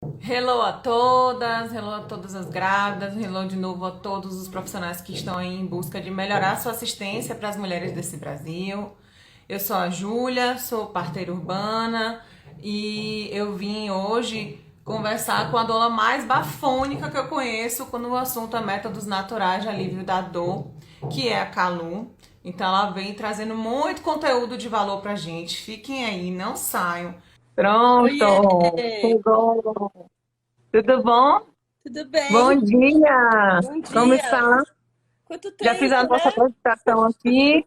Hello a todas as grávidas, hello de novo a todos os profissionais que estão aí em busca de melhorar sua assistência para as mulheres desse Brasil. Eu sou a Júlia, sou parteira urbana e eu vim hoje conversar com a doula mais bafônica que eu conheço quando o assunto é métodos naturais de alívio da dor, que é a Calu. Então ela vem trazendo muito conteúdo de valor pra gente. Fiquem aí, não saiam. Oiê! Pronto, chegou. Tudo bom? Tudo Bom bem? dia! Bom Como dia! está? Quanto Já fiz a tempo, nossa né? apresentação aqui.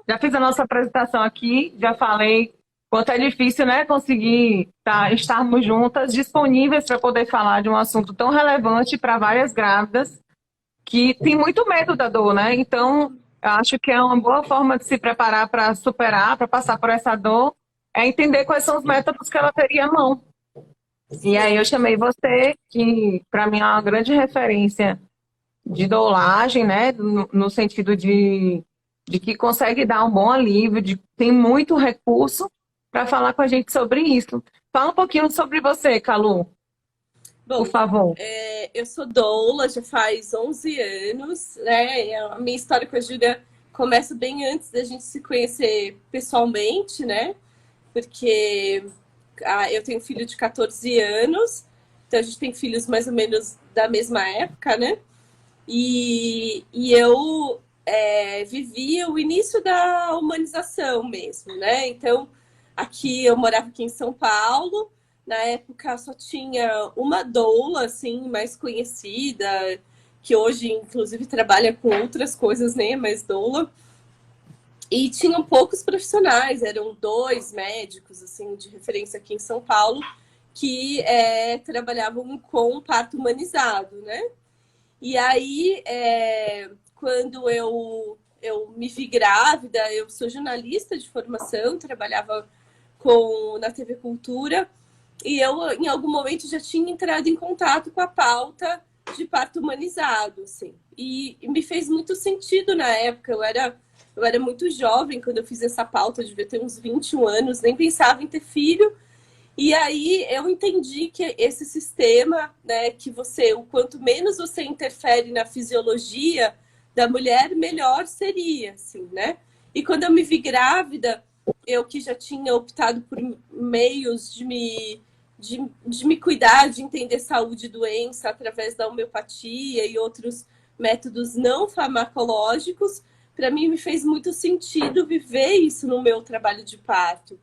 Já fiz a nossa apresentação aqui. Já falei quanto é difícil, né? Conseguir estarmos juntas, disponíveis para poder falar de um assunto tão relevante para várias grávidas que tem muito medo da dor, né? Então, eu acho que é uma boa forma de se preparar para superar, para passar por essa dor, é entender quais são os métodos que ela teria à mão. E aí Sim, eu chamei você, que para mim é uma grande referência de dolagem, né? No sentido de que consegue dar um bom alívio, de tem muito recurso para falar com a gente sobre isso. Fala um pouquinho sobre você, Calu, por bom, favor. eu sou doula já faz 11 anos, né? E a minha história com a Júlia começa bem antes da gente se conhecer pessoalmente, né? Porque eu tenho um filho de 14 anos, então a gente tem filhos mais ou menos da mesma época, né? E eu vivia o início da humanização mesmo, né? Então, eu morava aqui em São Paulo, na época só tinha uma doula, assim, mais conhecida, que hoje, inclusive, trabalha com outras coisas, nem é mais doula. E tinham poucos profissionais, eram dois médicos, assim, de referência aqui em São Paulo, que trabalhavam com parto humanizado, né? E aí, quando eu me vi grávida, eu sou jornalista de formação, trabalhava na TV Cultura, e eu, em algum momento, já tinha entrado em contato com a pauta de parto humanizado, assim. E me fez muito sentido na época, eu era muito jovem quando eu fiz essa pauta, eu devia ter uns 21 anos, nem pensava em ter filho, e aí eu entendi que esse sistema, né, que você, o quanto menos você interfere na fisiologia da mulher, melhor seria, assim, né? E quando eu me vi grávida, eu que já tinha optado por meios de me cuidar, de entender saúde e doença através da homeopatia e outros métodos não farmacológicos, para mim me fez muito sentido viver isso no meu trabalho de parto.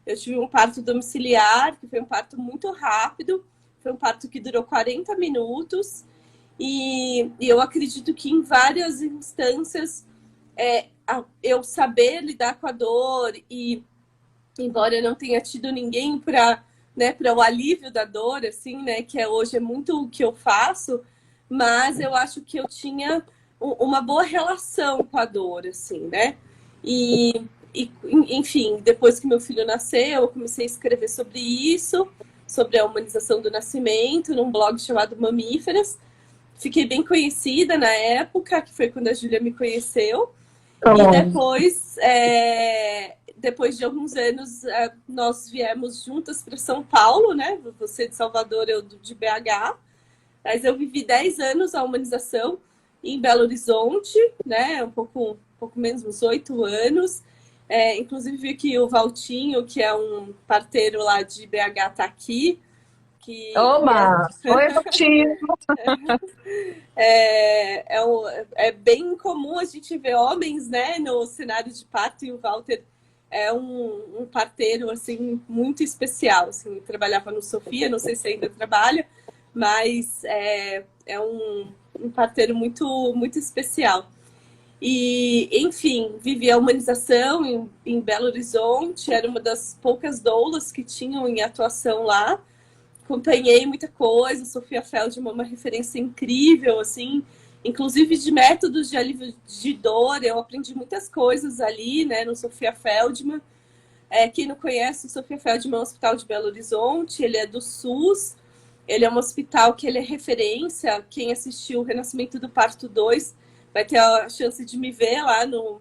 Eu tive um parto domiciliar, que foi um parto muito rápido, foi um parto que durou 40 minutos, e eu acredito que em várias instâncias eu saber lidar com a dor, e embora eu não tenha tido ninguém para, né, para o alívio da dor, assim, né, que hoje é muito o que eu faço, mas eu acho que eu tinha uma boa relação com a dor, assim, né? E, enfim, depois que meu filho nasceu, eu comecei a escrever sobre isso, sobre a humanização do nascimento, num blog chamado Mamíferas. Fiquei bem conhecida na época, que foi quando a Júlia me conheceu. E Então, depois, depois de alguns anos, nós viemos juntas para São Paulo, né? Você de Salvador, eu de BH. Mas eu vivi 10 anos a humanização em Belo Horizonte, né? Um pouco menos, uns 8 anos. Inclusive vi que o Valtinho, que é um parteiro lá de BH, está aqui. Que oba! Oi, Valtinho! é bem comum a gente ver homens, né, no cenário de parto, e o Walter é um parteiro, assim, muito especial, assim, trabalhava no Sofia, não sei se ainda trabalha, mas é um parteiro muito especial. E, enfim, vivi a humanização em Belo Horizonte, era uma das poucas doulas que tinham em atuação lá, acompanhei muita coisa. Sofia Feldman é uma referência incrível, assim, inclusive de métodos de alívio de dor. Eu aprendi muitas coisas ali, né, no Sofia Feldman. Quem não conhece, o Sofia Feldman é um hospital de Belo Horizonte, ele é do SUS, ele é um hospital que ele é referência. Quem assistiu o Renascimento do Parto 2 vai ter a chance de me ver lá no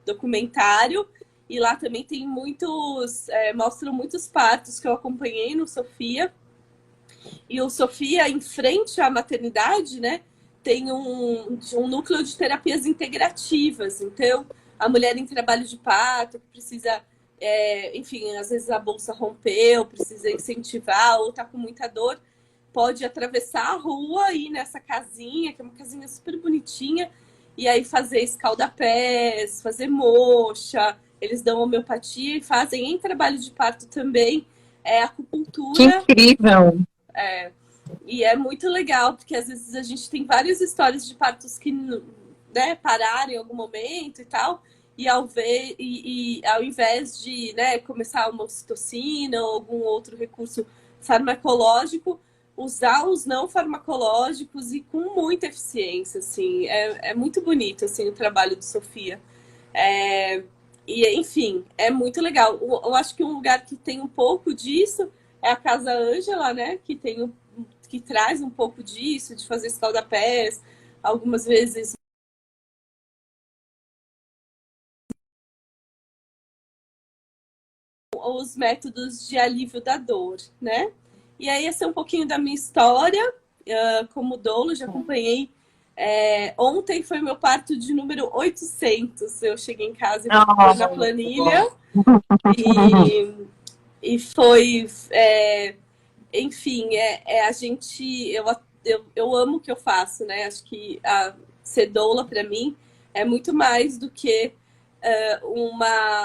documentário. e lá também tem muitos, mostram muitos partos que eu acompanhei no Sofia. E o Sofia, em frente à maternidade, né, tem um núcleo de terapias integrativas. Então, a mulher em trabalho de parto, que precisa, enfim, às vezes a bolsa rompeu, precisa incentivar ou está com muita dor, pode atravessar a rua e ir nessa casinha, que é uma casinha super bonitinha, e aí fazer escaldapés, fazer moxa, eles dão homeopatia e fazem em trabalho de parto também Que acupuntura. incrível! E é muito legal, porque às vezes a gente tem várias histórias de partos que, né, pararam em algum momento e tal, e ao invés de, né, começar uma ocitocina ou algum outro recurso farmacológico, usar os não farmacológicos e com muita eficiência, assim. É muito bonito, assim, o trabalho do Sofia. E, enfim, é muito legal. Eu acho que um lugar que tem um pouco disso é a Casa Ângela, né, que traz um pouco disso, de fazer escaldapés, algumas vezes os métodos de alívio da dor, né? E aí, esse é um pouquinho da minha história como doula, já acompanhei. Ontem foi meu parto de número 800. Eu cheguei em casa e fui na planilha. E foi... enfim, a gente... Eu amo o que eu faço, né? Acho que ser doula, para mim, é muito mais do que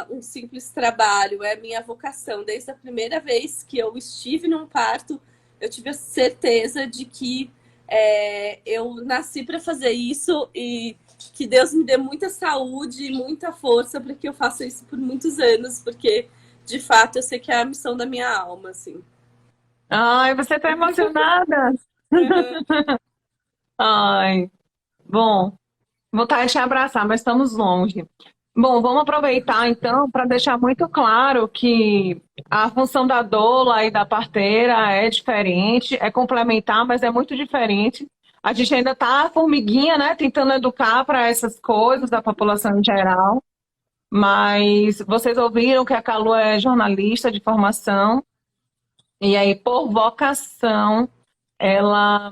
um simples trabalho, é a minha vocação. Desde a primeira vez que eu estive num parto, eu tive a certeza de que eu nasci para fazer isso e que Deus me dê muita saúde e muita força para que eu faça isso por muitos anos, porque, de fato, eu sei que é a missão da minha alma, assim. Ai, você tá emocionada? Ai, bom, vontade de te abraçar, mas estamos longe. Bom, vamos aproveitar então para deixar muito claro que a função da doula e da parteira é diferente, é complementar, mas é muito diferente. A gente ainda está formiguinha, né, tentando educar para essas coisas da população em geral, mas vocês ouviram que a Calu é jornalista de formação, e aí, por vocação, ela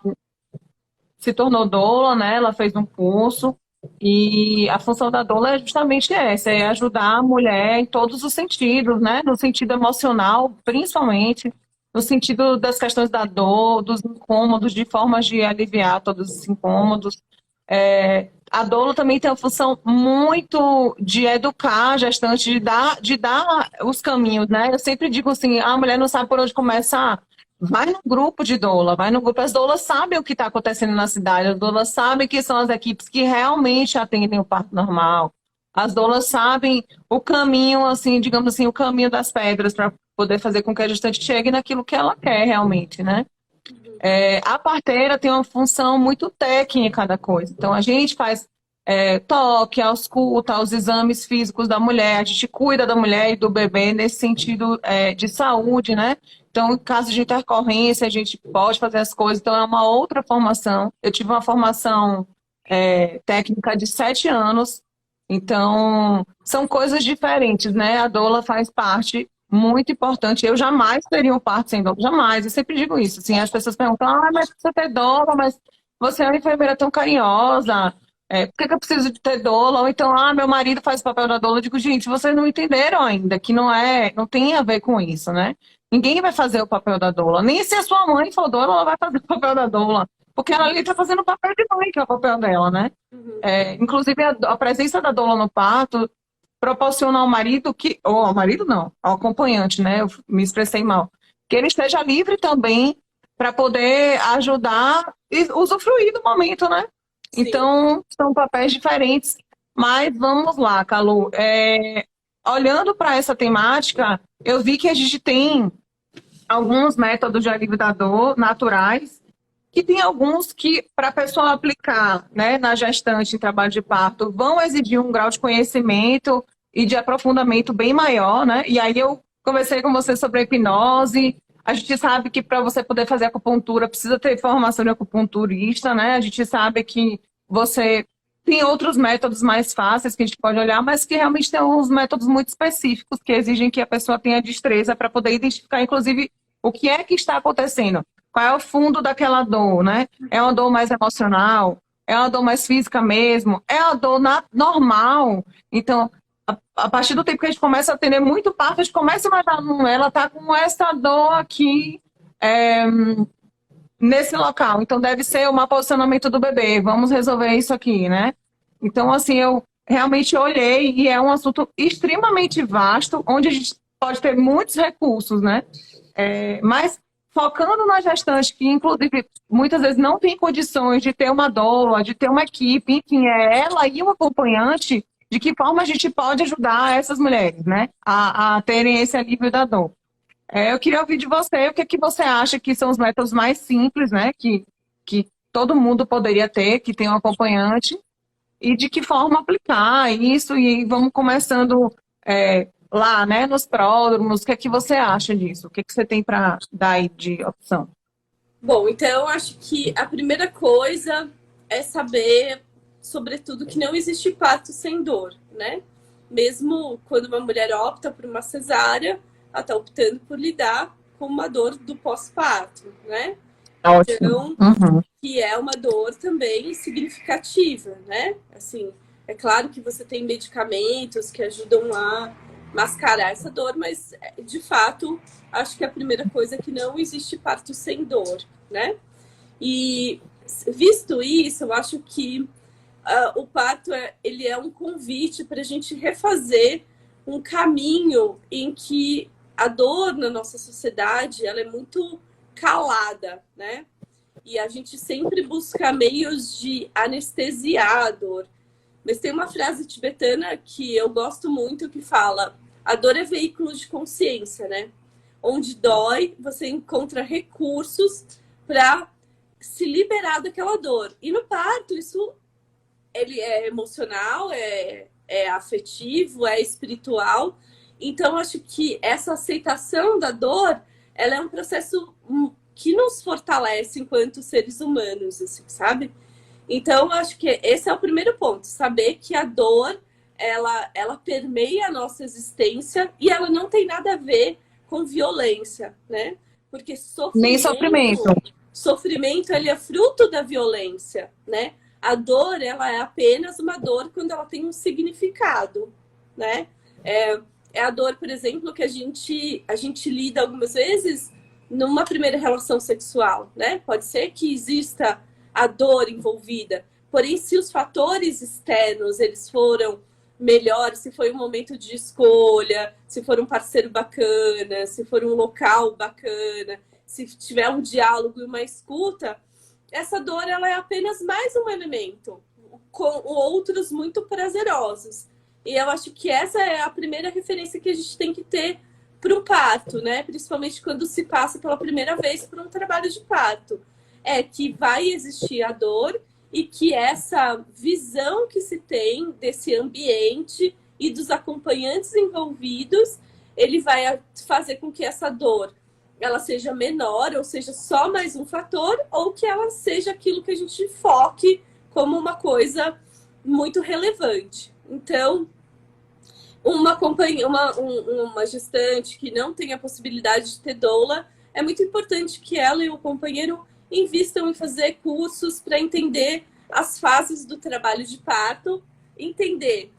se tornou doula, né? Ela fez um curso e a função da doula é justamente essa, é ajudar a mulher em todos os sentidos, né? No sentido emocional, principalmente, no sentido das questões da dor, dos incômodos, de formas de aliviar todos os incômodos. A doula também tem a função muito de educar a gestante, de dar os caminhos, né? Eu sempre digo assim, a mulher não sabe por onde começar. Vai no grupo de doula, vai no grupo. As doulas sabem o que está acontecendo na cidade, as doulas sabem que são as equipes que realmente atendem o parto normal. As doulas sabem o caminho, assim, digamos assim, o caminho das pedras para poder fazer com que a gestante chegue naquilo que ela quer realmente, né? A parteira tem uma função muito técnica da coisa. Então, a gente faz toque, ausculta, os exames físicos da mulher, a gente cuida da mulher e do bebê nesse sentido de saúde, né? Então, em caso de intercorrência, a gente pode fazer as coisas. Então, é uma outra formação. Eu tive uma formação técnica de 7 anos. Então, são coisas diferentes, né? A doula faz parte muito importante. Eu jamais teria um parto sem doula, jamais. Eu sempre digo isso. Assim, as pessoas perguntam, mas você tem doula, mas você é uma enfermeira tão carinhosa. Por que eu preciso de ter doula? Ou então, meu marido faz o papel da doula. Eu digo, gente, vocês não entenderam ainda que não tem a ver com isso, né? Ninguém vai fazer o papel da doula. Nem se a sua mãe for doula, ela vai fazer o papel da doula. Porque ela ali está fazendo o papel de mãe, que é o papel dela, né? Inclusive, a presença da doula no parto proporciona ao marido ou ao marido não, ao acompanhante, né? Eu me expressei mal. Que ele esteja livre também para poder ajudar e usufruir do momento, né? Sim. Então, são papéis diferentes. Mas vamos lá, Calu. Olhando para essa temática, eu vi que a gente tem alguns métodos de alívio da dor naturais, que tem alguns que, para a pessoa aplicar, né, na gestante em trabalho de parto, vão exigir um grau de conhecimento e de aprofundamento bem maior, né? E aí eu conversei com você sobre a hipnose. A gente sabe que para você poder fazer acupuntura precisa ter formação de acupunturista, né? A gente sabe que você tem outros métodos mais fáceis que a gente pode olhar, mas que realmente tem uns métodos muito específicos que exigem que a pessoa tenha destreza para poder identificar, inclusive, o que é que está acontecendo, qual é o fundo daquela dor, né? É uma dor mais emocional? É uma dor mais física mesmo? É uma dor normal? Então, a partir do tempo que a gente começa a atender muito parto, a gente começa a imaginar, ela está com essa dor aqui, é, nesse local. Então, deve ser o mau posicionamento do bebê. Vamos resolver isso aqui, né? Então, assim, eu realmente olhei e é um assunto extremamente vasto, onde a gente pode ter muitos recursos, né? Mas focando na gestante, que inclusive muitas vezes não tem condições de ter uma doula, de ter uma equipe, enfim, é ela e um acompanhante, de que forma a gente pode ajudar essas mulheres, né? A terem esse alívio da dor. Eu queria ouvir de você o que é que você acha que são os métodos mais simples, né? Que todo mundo poderia ter, que tem um acompanhante, e de que forma aplicar isso, e vamos começando lá, né, nos pródromos. O que é que você acha disso? O que é que você tem para dar aí de opção? Bom, então eu acho que a primeira coisa é saber, sobretudo, que não existe parto sem dor, né? Mesmo quando uma mulher opta por uma cesárea, ela está optando por lidar com uma dor do pós-parto, né? Ótimo. Então, que é uma dor também significativa, né? Assim, é claro que você tem medicamentos que ajudam a mascarar essa dor, mas de fato, acho que a primeira coisa é que não existe parto sem dor, né? E visto isso, eu acho que o parto ele é um convite para a gente refazer um caminho em que a dor na nossa sociedade ela é muito calada, né? E a gente sempre busca meios de anestesiar a dor. Mas tem uma frase tibetana que eu gosto muito que fala: a dor é veículo de consciência, né? Onde dói, você encontra recursos para se liberar daquela dor. E no parto, isso ele é emocional, é afetivo, é espiritual. Então, acho que essa aceitação da dor, ela é um processo que nos fortalece enquanto seres humanos, assim, sabe? Então, acho que esse é o primeiro ponto, saber que a dor, ela permeia a nossa existência e ela não tem nada a ver com violência, né? Porque Nem sofrimento. sofrimento ele é fruto da violência, né? A dor, ela é apenas uma dor quando ela tem um significado, né? É a dor, por exemplo, que a gente lida algumas vezes numa primeira relação sexual, né? Pode ser que exista a dor envolvida, porém, se os fatores externos eles foram melhores, se foi um momento de escolha, se for um parceiro bacana, se for um local bacana, se tiver um diálogo e uma escuta, essa dor ela é apenas mais um elemento, com outros muito prazerosos. E eu acho que essa é a primeira referência que a gente tem que ter para o parto, né? Principalmente quando se passa pela primeira vez por um trabalho de parto. É que vai existir a dor e que essa visão que se tem desse ambiente e dos acompanhantes envolvidos, ele vai fazer com que essa dor ela seja menor, ou seja, só mais um fator, ou que ela seja aquilo que a gente foque como uma coisa muito relevante. Então, uma gestante que não tem a possibilidade de ter doula, é muito importante que ela e o companheiro invistam em fazer cursos para entender as fases do trabalho de parto, entender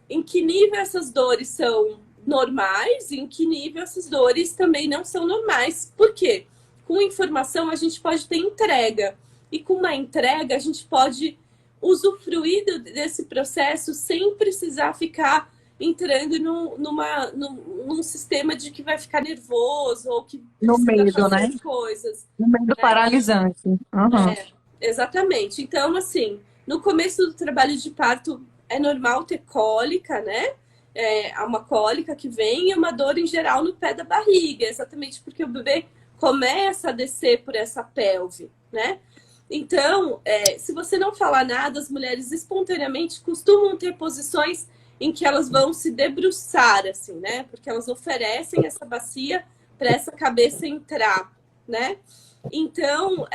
em que nível essas dores são normais e em que nível essas dores também não são normais. Por quê? Com informação a gente pode ter entrega, e com uma entrega a gente pode usufruir desse processo sem precisar ficar entrando num sistema de que vai ficar nervoso ou que No medo, fazer né? as coisas. No medo paralisante. Exatamente. Então, assim, no começo do trabalho de parto é normal ter cólica, né? Há uma cólica que vem e uma dor em geral no pé da barriga, exatamente porque o bebê começa a descer por essa pelve, né? Então, se você não falar nada, as mulheres espontaneamente costumam ter posições em que elas vão se debruçar, assim, né? Porque elas oferecem essa bacia para essa cabeça entrar, né? Então,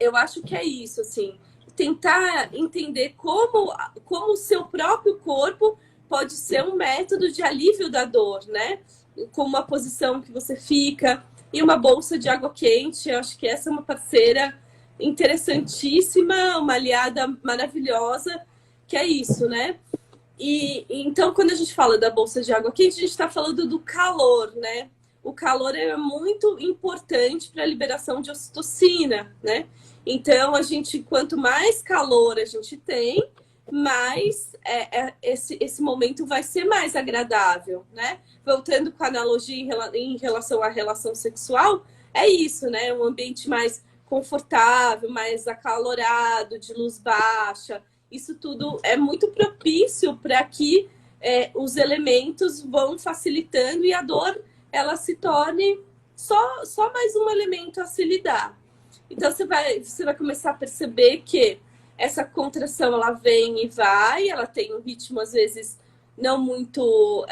eu acho que é isso, assim, tentar entender como o seu próprio corpo pode ser um método de alívio da dor, né? Com uma posição que você fica e uma bolsa de água quente. Eu acho que essa é uma parceira interessantíssima, uma aliada maravilhosa, que é isso, né? E então, quando a gente fala da bolsa de água quente, a gente está falando do calor, né? O calor é muito importante para a liberação de ocitocina, né? Então, a gente, quanto mais calor a gente tem, mais esse momento vai ser mais agradável, né? Voltando com a analogia em relação à relação sexual, é isso, né? Um ambiente mais confortável, mais acalorado, de luz baixa. Isso tudo é muito propício para que os elementos vão facilitando e a dor ela se torne só mais um elemento a se lidar. Então você vai começar a perceber que essa contração ela vem e vai, ela tem um ritmo às vezes não muito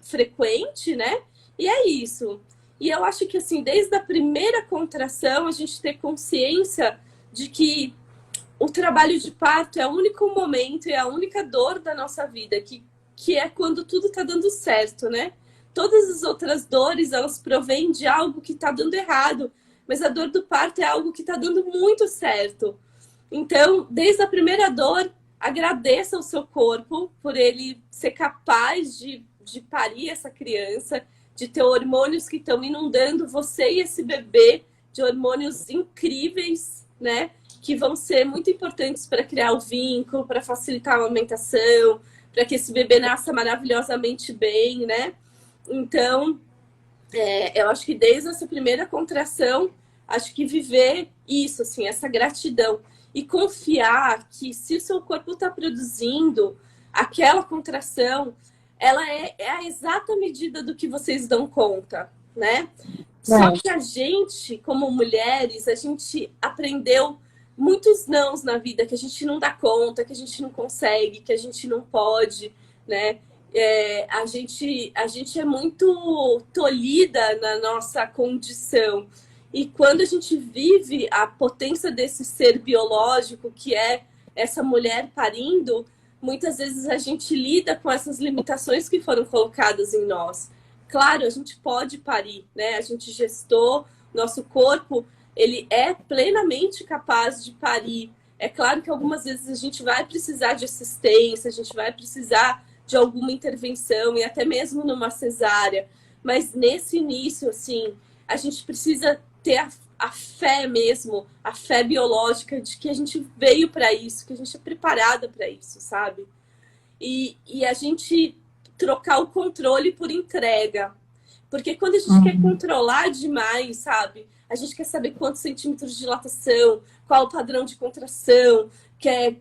frequente, né? E é isso. E eu acho que assim, desde a primeira contração, a gente ter consciência de que o trabalho de parto é o único momento e a única dor da nossa vida, que é quando tudo tá dando certo, né? Todas as outras dores, elas provêm de algo que tá dando errado, mas a dor do parto é algo que tá dando muito certo. Então, desde a primeira dor, agradeça ao seu corpo por ele ser capaz de parir essa criança, de ter hormônios que estão inundando você e esse bebê, de hormônios incríveis, né? Que vão ser muito importantes para criar o vínculo, para facilitar a amamentação, para que esse bebê nasça maravilhosamente bem, né? Então, eu acho que desde essa primeira contração, acho que viver isso, assim, essa gratidão e confiar que se o seu corpo está produzindo aquela contração, ela é a exata medida do que vocês dão conta, né? Só que a gente, como mulheres, a gente aprendeu muitos nãos na vida, que a gente não dá conta, que a gente não consegue, que a gente não pode, né? A gente é muito tolhida na nossa condição. E quando a gente vive a potência desse ser biológico, que é essa mulher parindo, muitas vezes a gente lida com essas limitações que foram colocadas em nós. Claro, a gente pode parir, né? A gente gestou, nosso corpo, ele é plenamente capaz de parir. É claro que algumas vezes a gente vai precisar de assistência, a gente vai precisar de alguma intervenção e até mesmo numa cesárea. Mas nesse início, assim, a gente precisa ter a fé mesmo, a fé biológica de que a gente veio para isso, que a gente é preparada para isso, sabe? E a gente trocar o controle por entrega. Porque quando a gente quer controlar demais, sabe? A gente quer saber quantos centímetros de dilatação, qual o padrão de contração,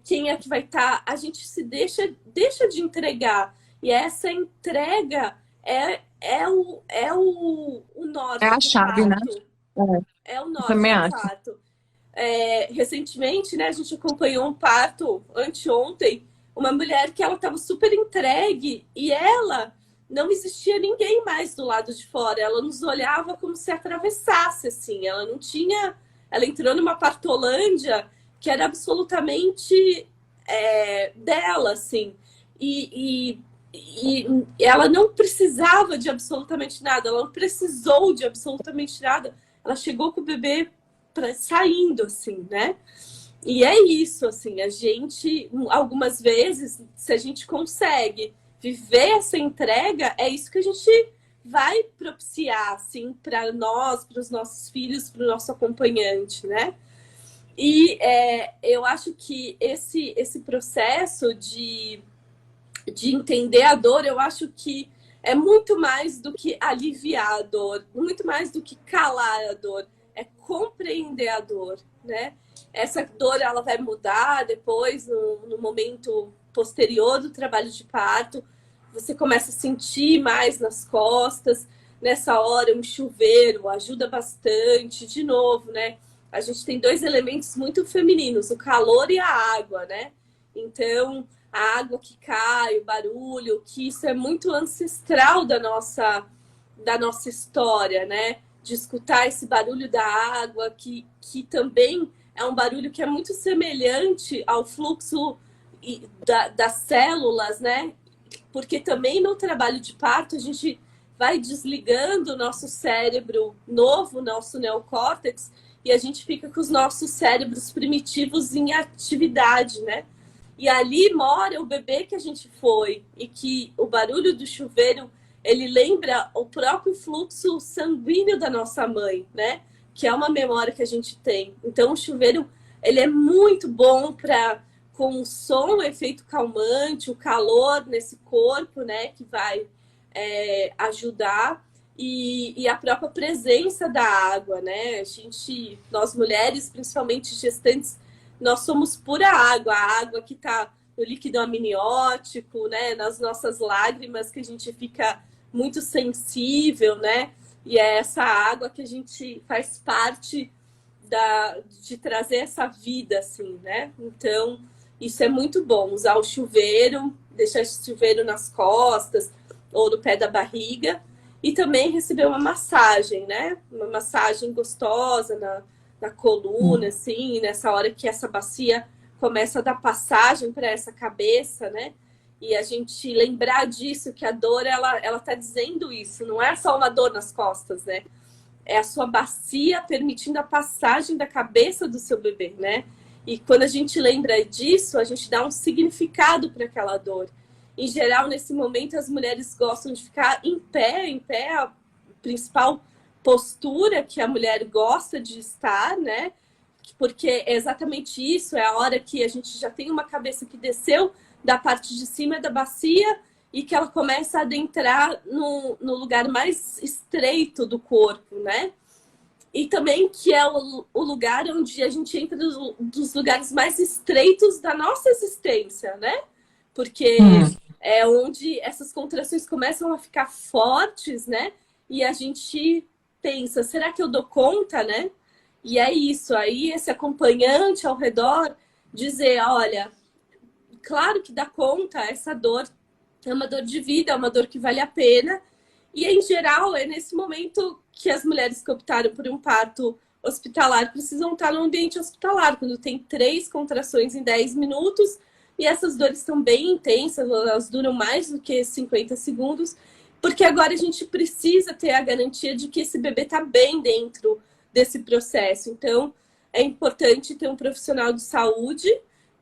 quem é que vai estar. A gente se deixa de entregar. E essa entrega é o norte É a do chave, né? parto. É o Eu norte também do acho. parto. Recentemente, né, a gente acompanhou um parto anteontem, uma mulher que ela estava super entregue e ela não existia ninguém mais do lado de fora. Ela nos olhava como se atravessasse, assim. Ela não tinha... Ela entrou numa partolândia que era absolutamente dela, assim. E ela não precisava de absolutamente nada. Ela não precisou de absolutamente nada. Ela chegou com o bebê saindo, assim, né? E é isso, assim. A gente, algumas vezes, se a gente consegue viver essa entrega, é isso que a gente vai propiciar, assim, para nós, para os nossos filhos, para o nosso acompanhante, né? E eu acho que esse processo de entender a dor, eu acho que é muito mais do que aliviar a dor, muito mais do que calar a dor, é compreender a dor, né? Essa dor, ela vai mudar depois, no momento posterior do trabalho de parto, você começa a sentir mais nas costas. Nessa hora, um chuveiro ajuda bastante. De novo, né? A gente tem dois elementos muito femininos, o calor e a água, né? Então, a água que cai, o barulho, que isso é muito ancestral da nossa história, né? de escutar esse barulho da água, que também é um barulho que é muito semelhante ao fluxo das células, né? Porque também no trabalho de parto a gente vai desligando o nosso cérebro novo, nosso neocórtex, e a gente fica com os nossos cérebros primitivos em atividade, né? E ali mora o bebê que a gente foi, e que o barulho do chuveiro, ele lembra o próprio fluxo sanguíneo da nossa mãe, né? Que é uma memória que a gente tem. Então o chuveiro, ele é muito bom para, com o som, o efeito calmante, o calor nesse corpo, né? Que vai ajudar. E a própria presença da água, né? Nós mulheres, principalmente gestantes, nós somos pura água, a água que está no líquido amniótico, né? Nas nossas lágrimas, que a gente fica muito sensível, né? E é essa água que a gente faz parte de trazer essa vida, assim, né? Então, isso é muito bom, usar o chuveiro, deixar esse chuveiro nas costas ou no pé da barriga, e também receber uma massagem, né? Uma massagem gostosa na coluna, assim, nessa hora que essa bacia começa a dar passagem para essa cabeça, né? E a gente lembrar disso, que a dor, ela tá dizendo isso, não é só uma dor nas costas, né? É a sua bacia permitindo a passagem da cabeça do seu bebê, né? E quando a gente lembra disso, a gente dá um significado para aquela dor. Em geral, nesse momento, as mulheres gostam de ficar em pé, a principal postura que a mulher gosta de estar, né? Porque é exatamente isso, é a hora que a gente já tem uma cabeça que desceu da parte de cima da bacia e que ela começa a adentrar no lugar mais estreito do corpo, né? E também que é o lugar onde a gente entra dos lugares mais estreitos da nossa existência, né? Porque é onde essas contrações começam a ficar fortes, né? E a gente pensa, será que eu dou conta, né? E é isso, aí esse acompanhante ao redor dizer, olha, claro que dá conta, essa dor é uma dor de vida, é uma dor que vale a pena. E, em geral, é nesse momento que as mulheres que optaram por um parto hospitalar precisam estar no ambiente hospitalar, quando tem 3 contrações em 10 minutos, e essas dores estão bem intensas, elas duram mais do que 50 segundos, porque agora a gente precisa ter a garantia de que esse bebê está bem dentro desse processo. Então, é importante ter um profissional de saúde,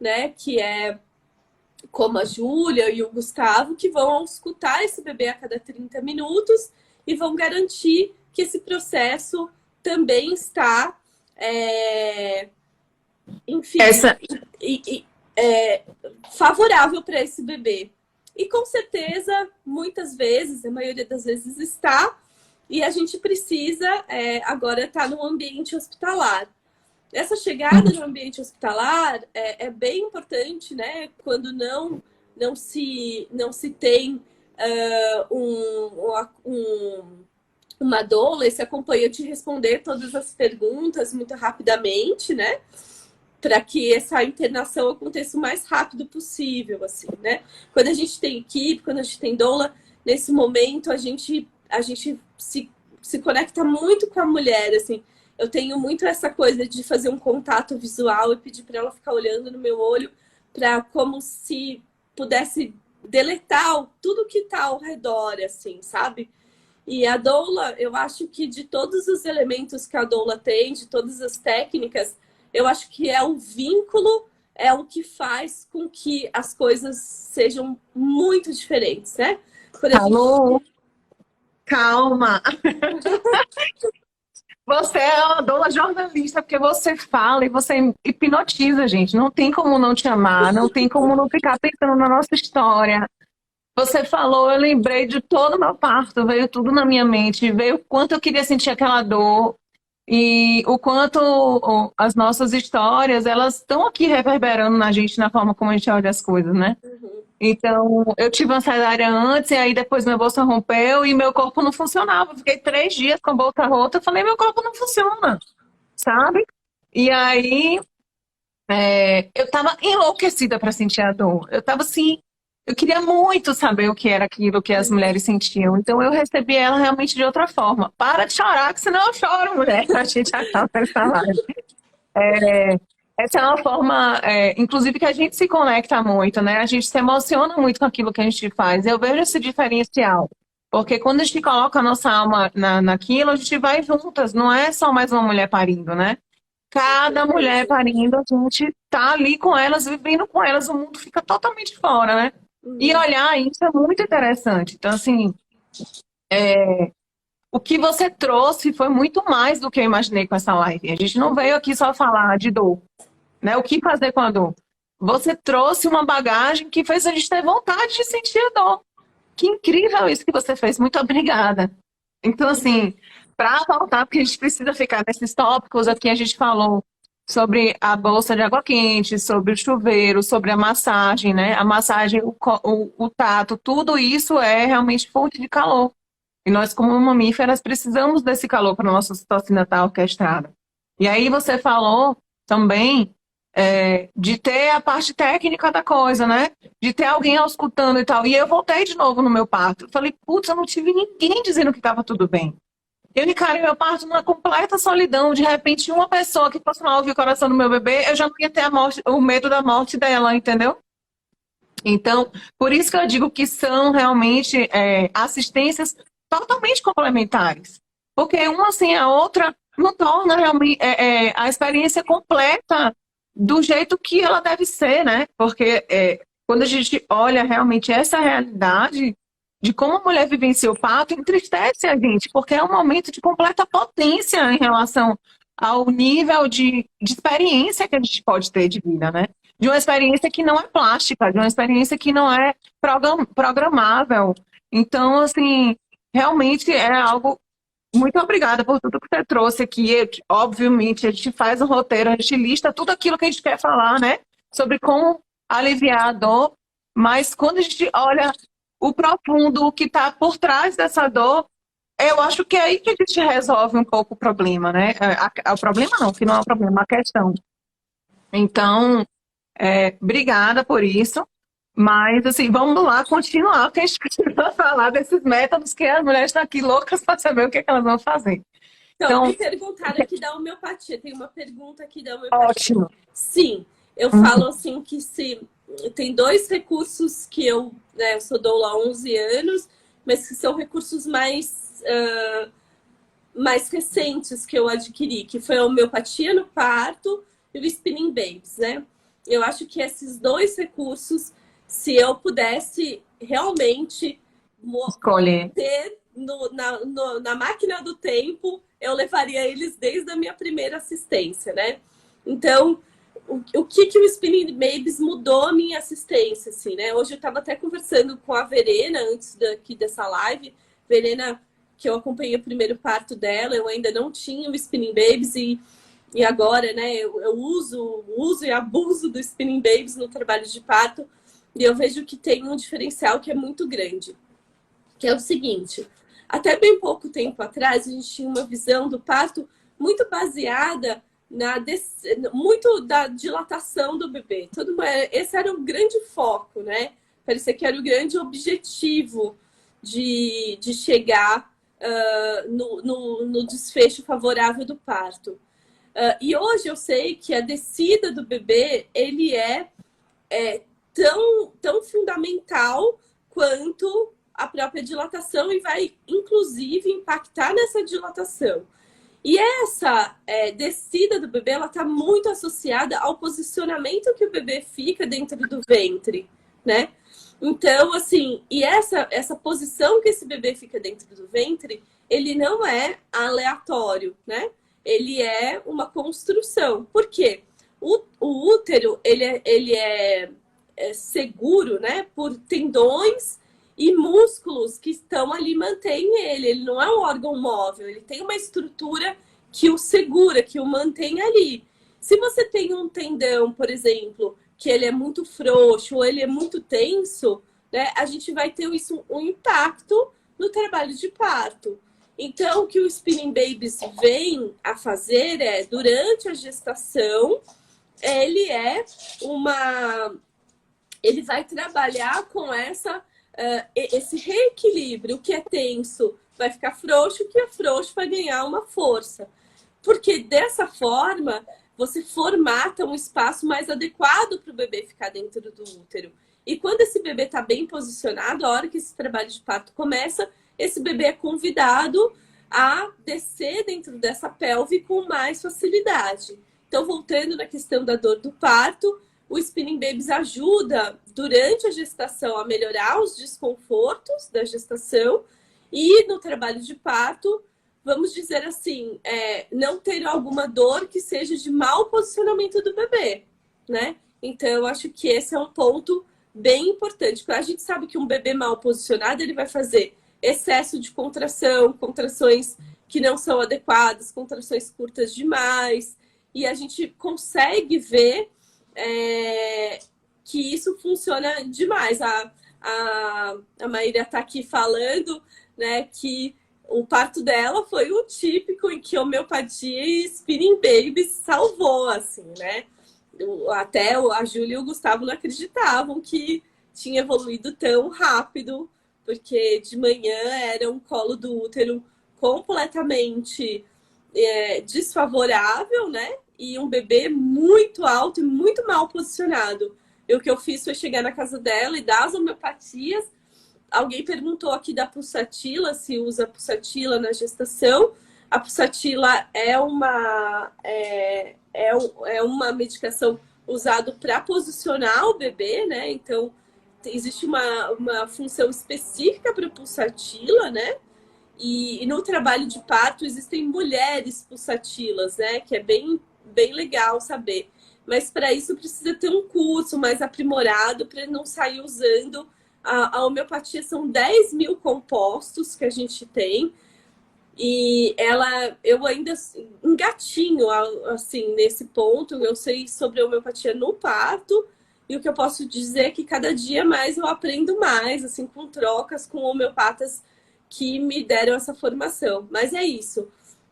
né, que é como a Júlia e o Gustavo, que vão escutar esse bebê a cada 30 minutos e vão garantir que esse processo também está, enfim, favorável para esse bebê. E com certeza, muitas vezes, a maioria das vezes está, e a gente precisa agora estar no ambiente hospitalar. Essa chegada no ambiente hospitalar é bem importante, né? Quando não se tem uma doula, esse acompanhante responder todas as perguntas muito rapidamente, né? Para que essa internação aconteça o mais rápido possível, assim, né? Quando a gente tem equipe, quando a gente tem doula, nesse momento a gente se conecta muito com a mulher, assim. Eu tenho muito essa coisa de fazer um contato visual e pedir para ela ficar olhando no meu olho, para como se pudesse deletar tudo que está ao redor, assim, sabe? E a doula, eu acho que de todos os elementos que a doula tem, de todas as técnicas, eu acho que é o vínculo, é o que faz com que as coisas sejam muito diferentes, né? Alô? Calma! Você é uma doula jornalista, porque você fala e você hipnotiza a gente. Não tem como não te amar, não tem como não ficar pensando na nossa história. Você falou, eu lembrei de todo o meu parto, veio tudo na minha mente, veio o quanto eu queria sentir aquela dor e o quanto as nossas histórias, elas estão aqui reverberando na gente, na forma como a gente olha as coisas, né? Então, eu tive uma cesárea antes, e aí depois minha bolsa rompeu e meu corpo não funcionava. Eu fiquei 3 dias com a bolsa rota, eu falei, meu corpo não funciona, sabe? E aí, eu tava enlouquecida para sentir a dor. Eu tava assim, eu queria muito saber o que era aquilo que as mulheres sentiam. Então eu recebi ela realmente de outra forma. Para de chorar, que senão eu choro, mulher. A gente acaba essa live. Essa é uma forma, inclusive, que a gente se conecta muito, né? A gente se emociona muito com aquilo que a gente faz. Eu vejo esse diferencial. Porque quando a gente coloca a nossa alma naquilo, a gente vai juntas. Não é só mais uma mulher parindo, né? Cada mulher parindo, a gente tá ali com elas, vivendo com elas, o mundo fica totalmente fora, né? E olhar isso é muito interessante. Então, assim, o que você trouxe foi muito mais do que eu imaginei com essa live. A gente não veio aqui só falar de dor, né? O que fazer com a dor? Você trouxe uma bagagem que fez a gente ter vontade de sentir a dor. Que incrível isso que você fez. Muito obrigada. Então, assim, para voltar, porque a gente precisa ficar nesses tópicos aqui, a gente falou sobre a bolsa de água quente, sobre o chuveiro, sobre a massagem, né? A massagem, o tato, tudo isso é realmente fonte de calor. E nós, como mamíferas, precisamos desse calor para a nossa ocitocina estar orquestrada. E aí você falou também de ter a parte técnica da coisa, né? De ter alguém auscultando e tal. E eu voltei de novo no meu parto. Falei, putz, eu não tive ninguém dizendo que estava tudo bem. Eu encarei meu parto numa completa solidão. De repente, uma pessoa que fosse lá ouvir o coração do meu bebê, eu já não ia ter o medo da morte dela, entendeu? Então, por isso que eu digo que são realmente assistências totalmente complementares. Porque uma sem a outra não torna realmente a experiência completa do jeito que ela deve ser, né? Porque quando a gente olha realmente essa realidade de como a mulher vivencia o parto, entristece a gente, porque é um momento de completa potência em relação ao nível de experiência que a gente pode ter de vida, né? De uma experiência que não é plástica, de uma experiência que não é programável. Então, assim, realmente é algo. Muito obrigada por tudo que você trouxe aqui. Obviamente, a gente faz um roteiro, a gente lista tudo aquilo que a gente quer falar, né? Sobre como aliviar a dor, mas quando a gente olha o profundo, o que está por trás dessa dor, eu acho que é aí que a gente resolve um pouco o problema, né? O problema não, que não é um problema, é uma questão. Então, obrigada por isso. Mas, assim, vamos lá continuar, porque a gente precisa falar desses métodos que as mulheres estão aqui loucas para saber o que, é que elas vão fazer. Então, me perguntaram aqui da homeopatia. Tem uma pergunta aqui da homeopatia. Ótimo. Sim, eu falo assim que se tem dois recursos que eu sou doula há 11 anos, mas que são recursos mais recentes que eu adquiri, que foi a homeopatia no parto e o spinning babies, né? Eu acho que esses dois recursos, se eu pudesse realmente ter na máquina do tempo, eu levaria eles desde a minha primeira assistência, né? Então, o que o Spinning Babies mudou a minha assistência, assim, né? Hoje eu estava até conversando com a Verena, antes dessa live. Verena, que eu acompanhei o primeiro parto dela, eu ainda não tinha o Spinning Babies e agora, né, eu uso e abuso do Spinning Babies no trabalho de parto e eu vejo que tem um diferencial que é muito grande, que é o seguinte: até bem pouco tempo atrás, a gente tinha uma visão do parto muito baseada muito da dilatação do bebê. Esse era o grande foco, né? Parecia que era o grande objetivo de chegar no desfecho favorável do parto. E hoje eu sei que a descida do bebê, ele é tão fundamental quanto a própria dilatação e vai, inclusive, impactar nessa dilatação. E essa descida do bebê, ela está muito associada ao posicionamento que o bebê fica dentro do ventre, né? Então, assim, e essa posição que esse bebê fica dentro do ventre, ele não é aleatório, né? Ele é uma construção. Por quê? O útero, ele é seguro, né? Por tendões e músculos que estão ali, mantêm ele. Ele não é um órgão móvel, ele tem uma estrutura que o segura, que o mantém ali. Se você tem um tendão, por exemplo, que ele é muito frouxo ou ele é muito tenso, né, a gente vai ter um impacto no trabalho de parto. Então, o que o Spinning Babies vem a fazer durante a gestação, ele é ele vai trabalhar com esse reequilíbrio. O que é tenso vai ficar frouxo, o que é frouxo vai ganhar uma força. Porque dessa forma, você formata um espaço mais adequado para o bebê ficar dentro do útero. E quando esse bebê está bem posicionado, a hora que esse trabalho de parto começa, esse bebê é convidado a descer dentro dessa pelve com mais facilidade. Então, voltando na questão da dor do parto, o Spinning Babies ajuda durante a gestação a melhorar os desconfortos da gestação e no trabalho de parto, vamos dizer assim, não ter alguma dor que seja de mau posicionamento do bebê, né? Então, eu acho que esse é um ponto bem importante. Porque a gente sabe que um bebê mal posicionado, ele vai fazer excesso de contração, contrações que não são adequadas, contrações curtas demais, e a gente consegue ver que isso funciona demais. A Maíra está aqui falando, né, que o parto dela foi o típico em que homeopatia e Spinning Babies salvou, assim, né? Até a Júlia e o Gustavo não acreditavam que tinha evoluído tão rápido, porque de manhã era um colo do útero completamente desfavorável, né? E um bebê muito alto e muito mal posicionado. E o que eu fiz foi chegar na casa dela e dar as homeopatias. Alguém perguntou aqui da pulsatila, se usa pulsatila na gestação. A pulsatila é uma medicação usada para posicionar o bebê, né? Então, existe uma função específica para a pulsatila, né? E no trabalho de parto existem mulheres pulsatilas, né? Que é bem legal saber. Mas para isso precisa ter um curso mais aprimorado para não sair usando. A homeopatia são 10 mil compostos que a gente tem. E eu ainda engatinho, assim, nesse ponto. Eu sei sobre a homeopatia no parto. E o que eu posso dizer é que cada dia mais eu aprendo mais, assim, com trocas com homeopatas que me deram essa formação. Mas é isso.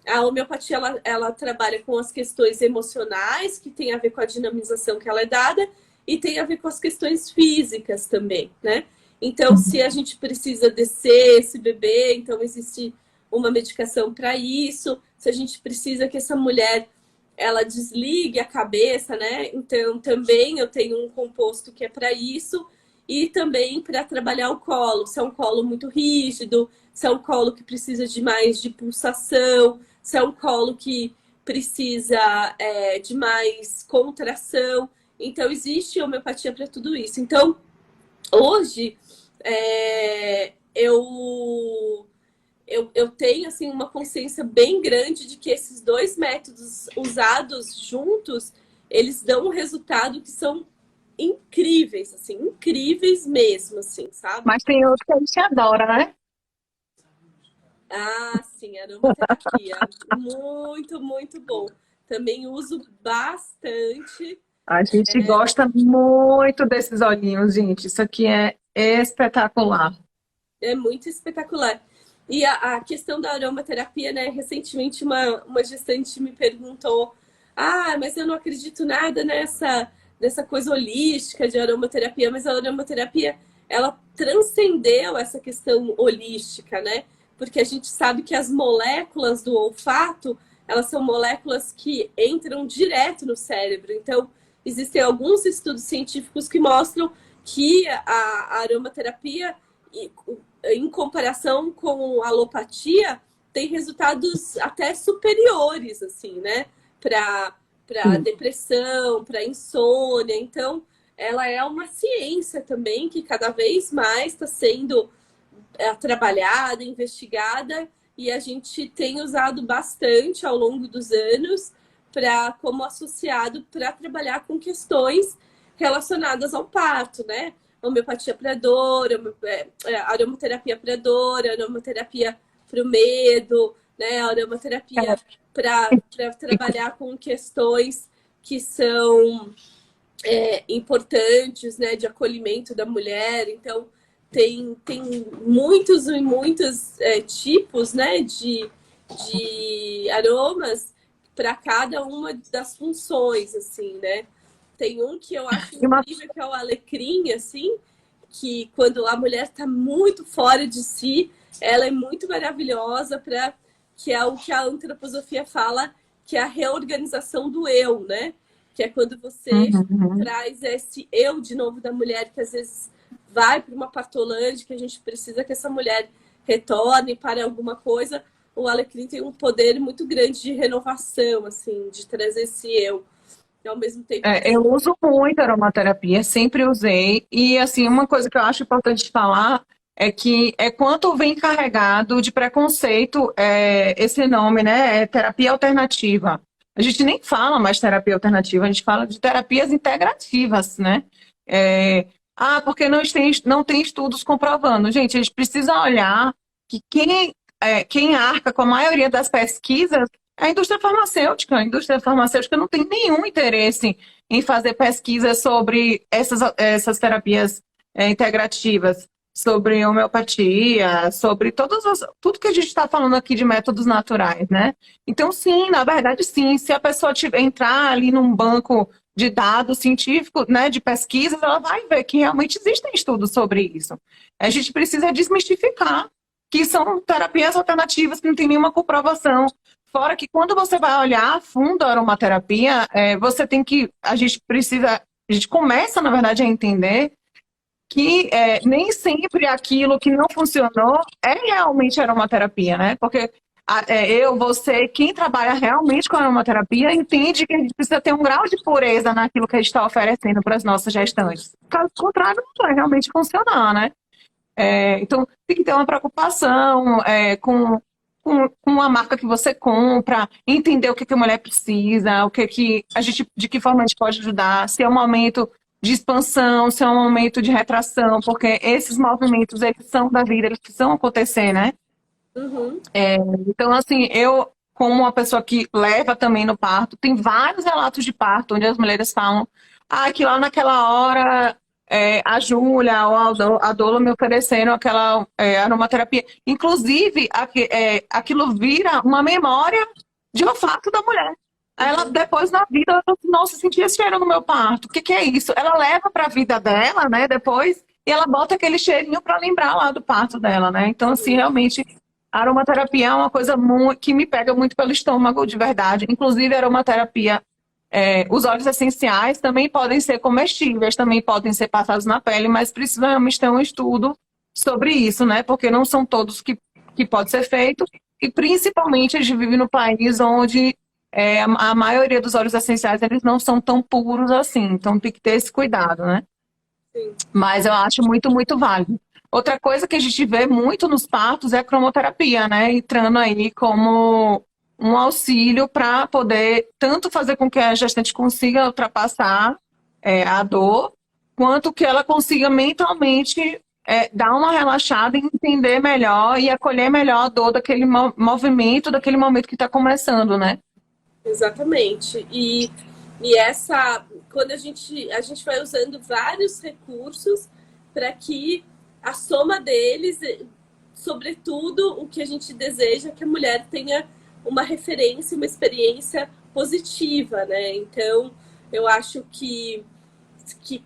A homeopatia, ela trabalha com as questões emocionais, que tem a ver com a dinamização que ela é dada, e tem a ver com as questões físicas também, né? Então, se a gente precisa descer esse bebê, então existe uma medicação para isso. Se a gente precisa que essa mulher ela desligue a cabeça, né? Então, também eu tenho um composto que é para isso. E também para trabalhar o colo. Se é um colo muito rígido, se é um colo que precisa de mais de pulsação, se é um colo que precisa de mais contração. Então, existe homeopatia para tudo isso. Então, hoje, eu tenho assim, uma consciência bem grande de que esses dois métodos usados juntos, eles dão um resultado que são incríveis, assim, incríveis mesmo, assim, sabe? Mas tem outro que a gente adora, né? Ah, sim, aromaterapia. Muito, muito bom. Também uso bastante. A gente gosta muito desses olhinhos, gente. Isso aqui é espetacular. É muito espetacular. E a questão da aromaterapia, né? Recentemente uma gestante me perguntou: ah, mas eu não acredito nada nessa coisa holística de aromaterapia, mas a aromaterapia, ela transcendeu essa questão holística, né? Porque a gente sabe que as moléculas do olfato, elas são moléculas que entram direto no cérebro. Então, existem alguns estudos científicos que mostram que a aromaterapia, em comparação com a alopatia, tem resultados até superiores, assim, né? Para depressão, para insônia. Então, ela é uma ciência também que cada vez mais está sendo trabalhada, investigada, e a gente tem usado bastante ao longo dos anos como associado para trabalhar com questões relacionadas ao parto, né? Homeopatia para dor, aromaterapia para dor, aromaterapia para o medo, né? Aromaterapia para trabalhar com questões que são importantes, né? De acolhimento da mulher. Então, tem muitos e muitos tipos, né? De aromas para cada uma das funções, assim, né? Tem um que eu acho E uma... incrível, que é o alecrim, assim, que quando a mulher está muito fora de si, ela é muito maravilhosa para que é o que a antroposofia fala, que é a reorganização do eu, né? Que é quando você Uhum. traz esse eu de novo da mulher, que às vezes vai para uma partolândia, que a gente precisa que essa mulher retorne para alguma coisa. O alecrim tem um poder muito grande de renovação, assim, de trazer esse eu. E ao mesmo tempo Eu que... uso muito aromaterapia, sempre usei. E, assim, uma coisa que eu acho importante falar é que é quanto vem carregado de preconceito esse nome, né? É terapia alternativa. A gente nem fala mais terapia alternativa, a gente fala de terapias integrativas, né? É, porque não tem estudos comprovando. Gente, a gente precisa olhar que quem arca com a maioria das pesquisas a indústria farmacêutica. A indústria farmacêutica não tem nenhum interesse em fazer pesquisas sobre essas terapias integrativas, sobre homeopatia, sobre tudo que a gente está falando aqui de métodos naturais, né? Então, sim, na verdade, sim, se a pessoa entrar ali num banco de dados científicos, né, de pesquisas, ela vai ver que realmente existem estudos sobre isso. A gente precisa desmistificar que são terapias alternativas que não tem nenhuma comprovação. Fora que quando você vai olhar a fundo a aromaterapia, a gente começa, na verdade, a entender que nem sempre aquilo que não funcionou é realmente aromaterapia, né? Porque você, quem trabalha realmente com aromaterapia, entende que a gente precisa ter um grau de pureza naquilo que a gente está oferecendo para as nossas gestantes. Caso contrário, não vai realmente funcionar, né? Então, tem que ter uma preocupação com a marca que você compra, entender o que a mulher precisa, de que forma a gente pode ajudar, se é um momento de expansão, se é um momento de retração, porque esses movimentos, eles são da vida, eles precisam acontecer, né? Uhum. Então, assim, eu, como uma pessoa que leva também no parto, tem vários relatos de parto onde as mulheres falam que lá naquela hora a Júlia ou a Doula me ofereceram aquela aromaterapia. Inclusive, aquilo vira uma memória de olfato da mulher. Aí ela, depois na vida, ela falou assim, nossa, eu senti esse cheiro no meu parto. O que que é isso? Ela leva para a vida dela, né, depois, e ela bota aquele cheirinho para lembrar lá do parto dela, né? Então, assim, realmente a aromaterapia é uma coisa que me pega muito pelo estômago, de verdade. Inclusive, a aromaterapia, os óleos essenciais também podem ser comestíveis, também podem ser passados na pele, mas precisa realmente ter um estudo sobre isso, né? Porque não são todos que pode ser feito. E, principalmente, a gente vive no país onde a maioria dos óleos essenciais eles não são tão puros assim. Então, tem que ter esse cuidado, né? Sim. Mas eu acho muito, muito válido. Outra coisa que a gente vê muito nos partos é a cromoterapia, né? Entrando aí como um auxílio para poder tanto fazer com que a gestante consiga ultrapassar a dor, quanto que ela consiga mentalmente dar uma relaxada e entender melhor e acolher melhor a dor daquele movimento, daquele momento que está começando, né? Exatamente. E essa, quando a gente vai usando vários recursos para que a soma deles, sobretudo, o que a gente deseja é que a mulher tenha uma referência, uma experiência positiva, né? Então, eu acho que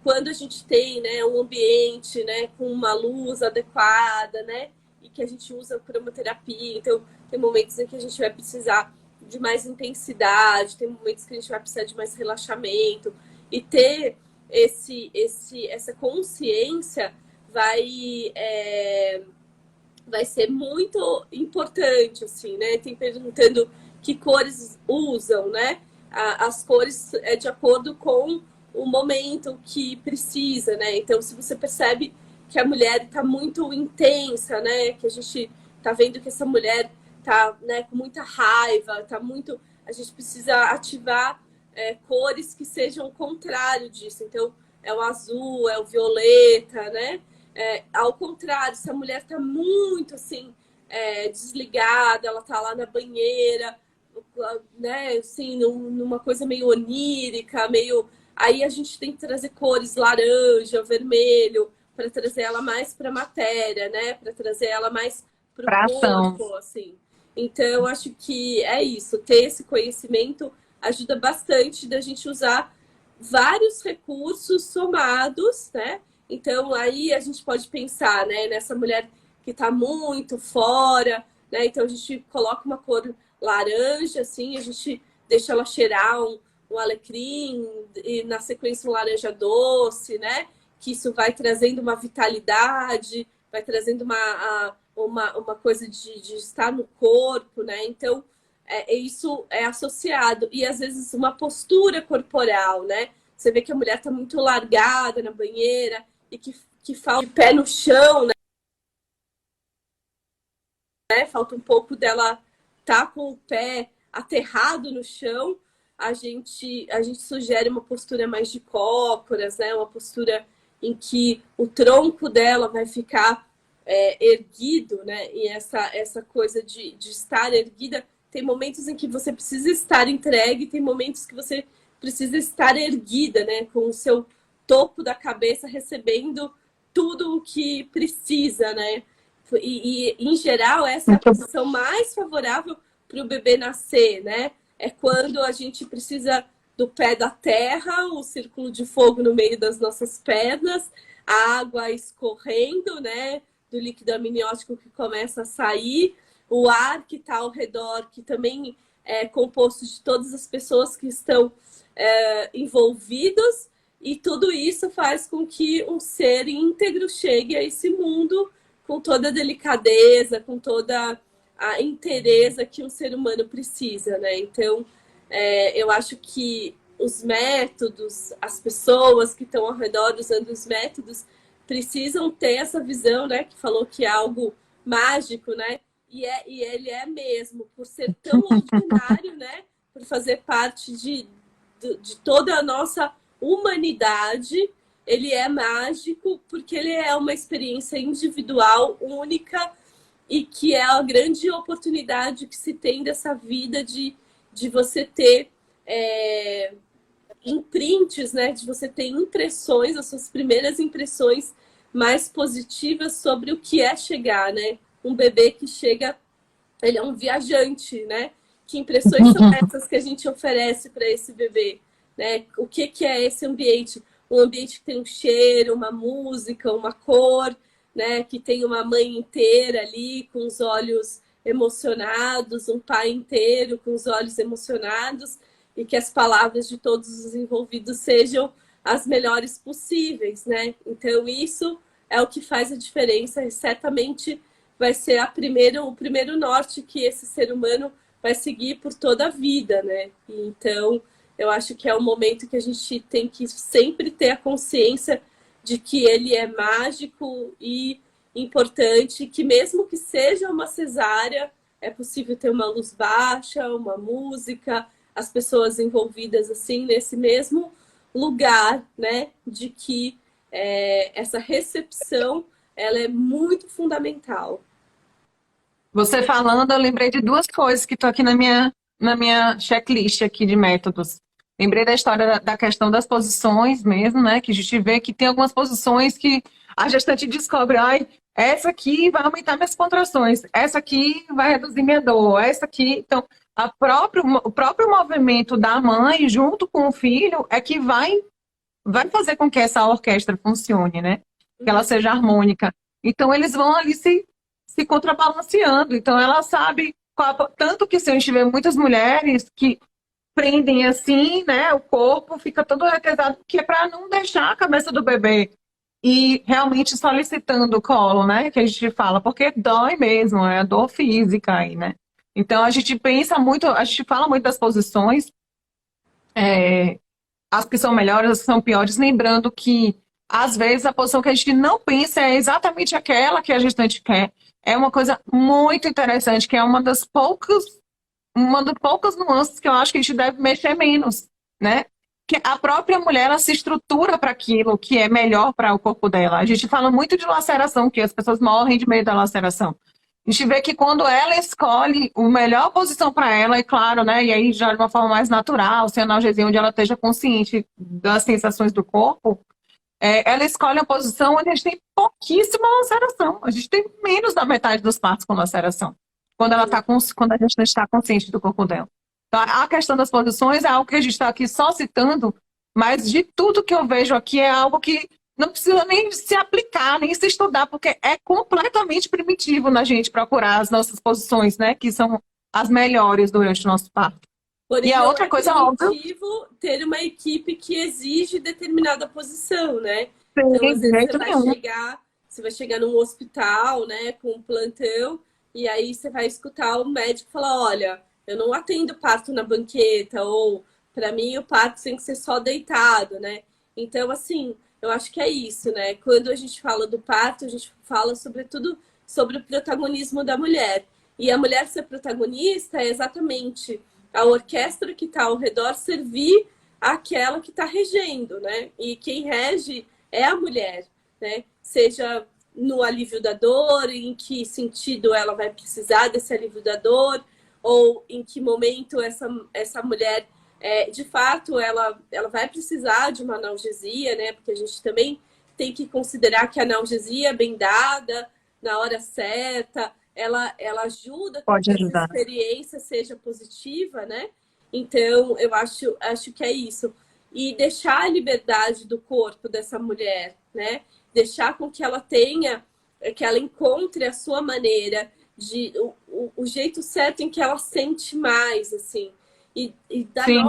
quando a gente tem, né, um ambiente, né, com uma luz adequada, né, e que a gente usa cromoterapia, então tem momentos em que a gente vai precisar de mais intensidade, tem momentos que a gente vai precisar de mais relaxamento, e ter essa consciência vai ser muito importante, assim, né? Tem perguntando que cores usam, né? As cores é de acordo com o momento que precisa, né? Então, se você percebe que a mulher está muito intensa, né? Que a gente está vendo que essa mulher tá, né, com muita raiva, tá muito. A gente precisa ativar cores que sejam o contrário disso. Então, é o azul, é o violeta, né? Ao contrário, se a mulher tá muito assim, desligada, ela tá lá na banheira, né? Assim, numa coisa meio onírica, meio. Aí a gente tem que trazer cores laranja, vermelho, para trazer ela mais para a matéria, né? Para trazer ela mais para o Para ação. corpo, assim. Então, eu acho que é isso. Ter esse conhecimento ajuda bastante da gente usar vários recursos somados, né? Então, aí a gente pode pensar, né, nessa mulher que está muito fora, né? Então, a gente coloca uma cor laranja, assim, a gente deixa ela cheirar um alecrim e, na sequência, um laranja doce, né? Que isso vai trazendo uma vitalidade, vai trazendo uma coisa de estar no corpo, né? Então, isso é associado. E, às vezes, uma postura corporal, né? Você vê que a mulher está muito largada na banheira e que falta de pé no chão, né? Falta um pouco dela estar com o pé aterrado no chão. A gente sugere uma postura mais de cócoras, né? Uma postura em que o tronco dela vai ficar erguido, né? E essa coisa de estar erguida, tem momentos em que você precisa estar entregue, tem momentos que você precisa estar erguida, né? Com o seu topo da cabeça recebendo tudo o que precisa, né? E em geral, essa é a posição mais favorável para o bebê nascer, né? É quando a gente precisa do pé da terra, o círculo de fogo no meio das nossas pernas, a água escorrendo, né? Do líquido amniótico que começa a sair, o ar que está ao redor, que também é composto de todas as pessoas que estão envolvidos, e tudo isso faz com que um ser íntegro chegue a esse mundo com toda a delicadeza, com toda a inteireza que um ser humano precisa, né? Então, eu acho que os métodos, as pessoas que estão ao redor usando os métodos, precisam ter essa visão, né? Que falou que é algo mágico, né? E ele é mesmo, por ser tão ordinário, né? Por fazer parte de toda a nossa humanidade. Ele é mágico porque ele é uma experiência individual, única, e que é a grande oportunidade que se tem dessa vida de você ter imprints, né? De você ter impressões, as suas primeiras impressões mais positivas sobre o que é chegar, né? Um bebê que chega, ele é um viajante, né? Que impressões são essas que a gente oferece para esse bebê, né? O que é esse ambiente? Um ambiente que tem um cheiro, uma música, uma cor, né? Que tem uma mãe inteira ali com os olhos emocionados, um pai inteiro com os olhos emocionados, e que as palavras de todos os envolvidos sejam as melhores possíveis, né? Então isso é o que faz a diferença, e certamente vai ser o primeiro norte que esse ser humano vai seguir por toda a vida, né? Então, eu acho que é um momento que a gente tem que sempre ter a consciência de que ele é mágico e importante, que mesmo que seja uma cesárea, é possível ter uma luz baixa, uma música, as pessoas envolvidas assim nesse mesmo lugar, né? De que essa recepção ela é muito fundamental. Você falando, eu lembrei de duas coisas que estão aqui na minha checklist aqui de métodos. Lembrei da história da questão das posições mesmo, né? Que a gente vê que tem algumas posições que a gestante descobre, ai, essa aqui vai aumentar minhas contrações, essa aqui vai reduzir minha dor, essa aqui. Então, o próprio movimento da mãe junto com o filho é que vai fazer com que essa orquestra funcione, né? Que ela seja harmônica. Então, eles vão ali se contrabalanceando. Então, ela sabe, tanto que se a gente vê muitas mulheres que prendem assim, né? O corpo fica todo retesado, que é para não deixar a cabeça do bebê e realmente solicitando o colo, né? Que a gente fala, porque dói mesmo, é a dor física aí, né? Então, a gente pensa muito, a gente fala muito das posições, as que são melhores, as que são piores, lembrando que, às vezes, a posição que a gente não pensa é exatamente aquela que a gestante quer. É uma coisa muito interessante, que é uma das poucas nuances que eu acho que a gente deve mexer menos, né? Que a própria mulher, ela se estrutura para aquilo que é melhor para o corpo dela. A gente fala muito de laceração, que as pessoas morrem de medo da laceração. A gente vê que quando ela escolhe a melhor posição para ela, é claro, né? E aí já de uma forma mais natural, sem analgesia, onde ela esteja consciente das sensações do corpo, ela escolhe a posição onde a gente tem pouquíssima laceração. A gente tem menos da metade dos partos com laceração, quando a gente está consciente do corpo dela. Então, a questão das posições é algo que a gente está aqui só citando Mas de tudo que eu vejo aqui é algo que não precisa nem se aplicar, nem se estudar, porque é completamente primitivo na gente procurar as nossas posições, né? Que são as melhores durante o nosso parto. E Porém, a não outra é coisa, óbvio, primitivo ter uma equipe que exige determinada posição, né? Então, sim, às de vezes jeito nenhum. você vai chegar num hospital, né, com um plantão, e aí você vai escutar o médico falar, olha, eu não atendo parto na banqueta, ou para mim o parto tem que ser só deitado, né? Então, assim, eu acho que é isso, né? Quando a gente fala do parto, a gente fala sobretudo sobre o protagonismo da mulher. E a mulher ser protagonista é exatamente a orquestra que está ao redor servir aquela que está regendo, né? E quem rege é a mulher, né? Seja no alívio da dor, em que sentido ela vai precisar desse alívio da dor, ou em que momento essa mulher, de fato, ela vai precisar de uma analgesia, né? Porque a gente também tem que considerar que a analgesia bem dada, na hora certa, ela ajuda com Pode que essa ajudar. experiência seja positiva, né? Então, eu acho que é isso. E deixar a liberdade do corpo dessa mulher, né? Deixar com que ela tenha, que ela encontre a sua maneira, o jeito certo em que ela sente mais, assim. E Sim,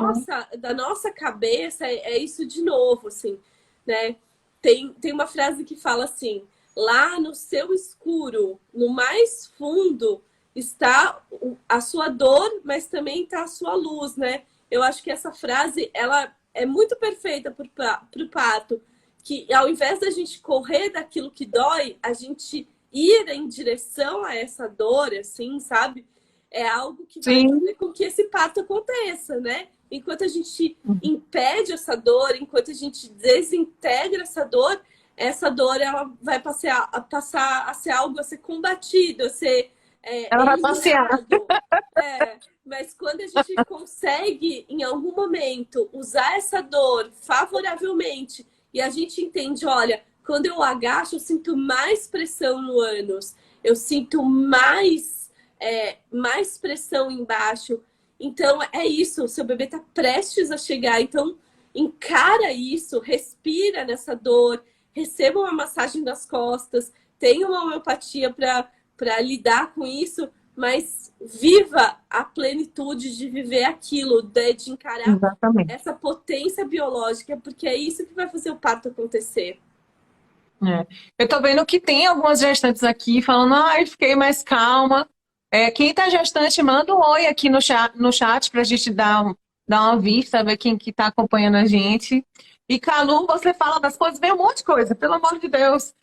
da nossa cabeça é isso de novo, assim, né? Tem uma frase que fala assim: lá no seu escuro, no mais fundo, está a sua dor, mas também está a sua luz, né? Eu acho que essa frase, ela é muito perfeita para o parto, que ao invés da gente correr daquilo que dói, a gente ir em direção a essa dor, assim, sabe? É algo que vai sim, fazer com que esse parto aconteça, né? Enquanto a gente impede essa dor, enquanto a gente desintegra essa dor ela vai passar a ser algo a ser combatido, a ser ela vai passear. eliminado. Mas quando a gente consegue, em algum momento, usar essa dor favoravelmente e a gente entende, olha, quando eu agacho, eu sinto mais pressão no ânus, eu sinto mais pressão embaixo. Então, é isso, o seu bebê está prestes a chegar. Então, encara isso, respira nessa dor, receba uma massagem das costas, tenha uma homeopatia para lidar com isso, mas viva a plenitude de viver aquilo, de encarar Exatamente. essa potência biológica, porque é isso que vai fazer o parto acontecer. É. Eu tô vendo que tem algumas gestantes aqui falando, ai, fiquei mais calma. Quem tá gestante, manda um oi aqui no chat pra gente dar uma vista, ver quem que tá acompanhando a gente. E Calu, você fala das coisas, vem um monte de coisa, pelo amor de Deus.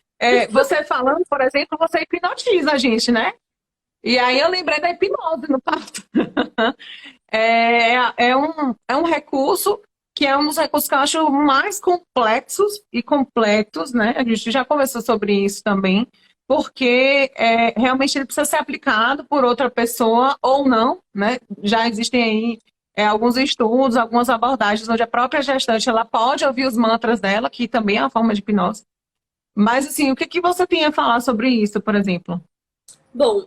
Você falando, por exemplo, você hipnotiza a gente, né? E aí eu lembrei da hipnose no parto. É um recurso que é um dos recursos que eu acho mais complexos e completos, né? A gente já conversou sobre isso também, porque realmente ele precisa ser aplicado por outra pessoa ou não, né? Já existem aí alguns estudos, algumas abordagens onde a própria gestante ela pode ouvir os mantras dela, que também é uma forma de hipnose. Mas assim, o que que você tem a falar sobre isso, por exemplo? Bom,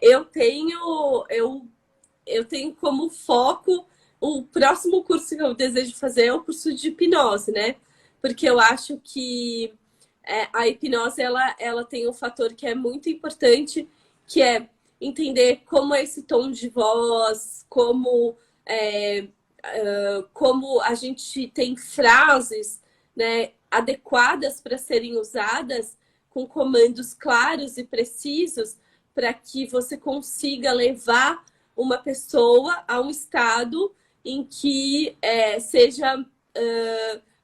eu tenho como foco o próximo curso que eu desejo fazer é o curso de hipnose, né? Porque eu acho que a hipnose ela tem um fator que é muito importante, que é entender como é esse tom de voz, como a gente tem frases, né, adequadas para serem usadas com comandos claros e precisos para que você consiga levar uma pessoa a um estado em que seja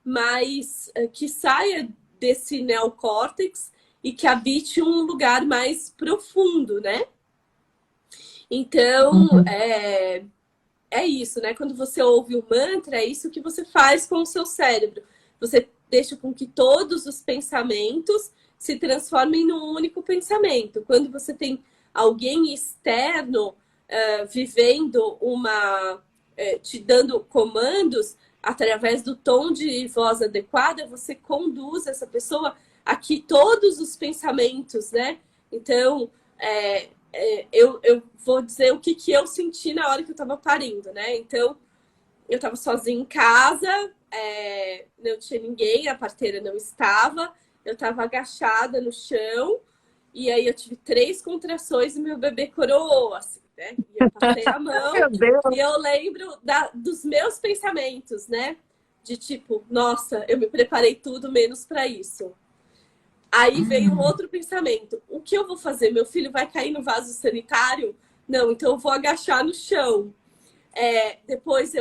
mais que saia desse neocórtex e que habite um lugar mais profundo, né? Então, Uhum. é isso, né? Quando você ouve o mantra, é isso que você faz com o seu cérebro. Você deixa com que todos os pensamentos se transformem num único pensamento. Quando você tem alguém externo vivendo te dando comandos através do tom de voz adequada, você conduz essa pessoa a que todos os pensamentos, né? Então, eu vou dizer o que eu senti na hora que eu estava parindo, né? Então, eu estava sozinha em casa, não tinha ninguém, a parteira não estava, eu estava agachada no chão, e aí eu tive 3 contrações e meu bebê coroou, assim, né? E eu passei a mão, Meu Deus. e eu lembro dos meus pensamentos, né? De tipo, nossa, eu me preparei tudo menos para isso. Aí veio um outro pensamento: o que eu vou fazer? Meu filho vai cair no vaso sanitário? Não, então eu vou agachar no chão. Depois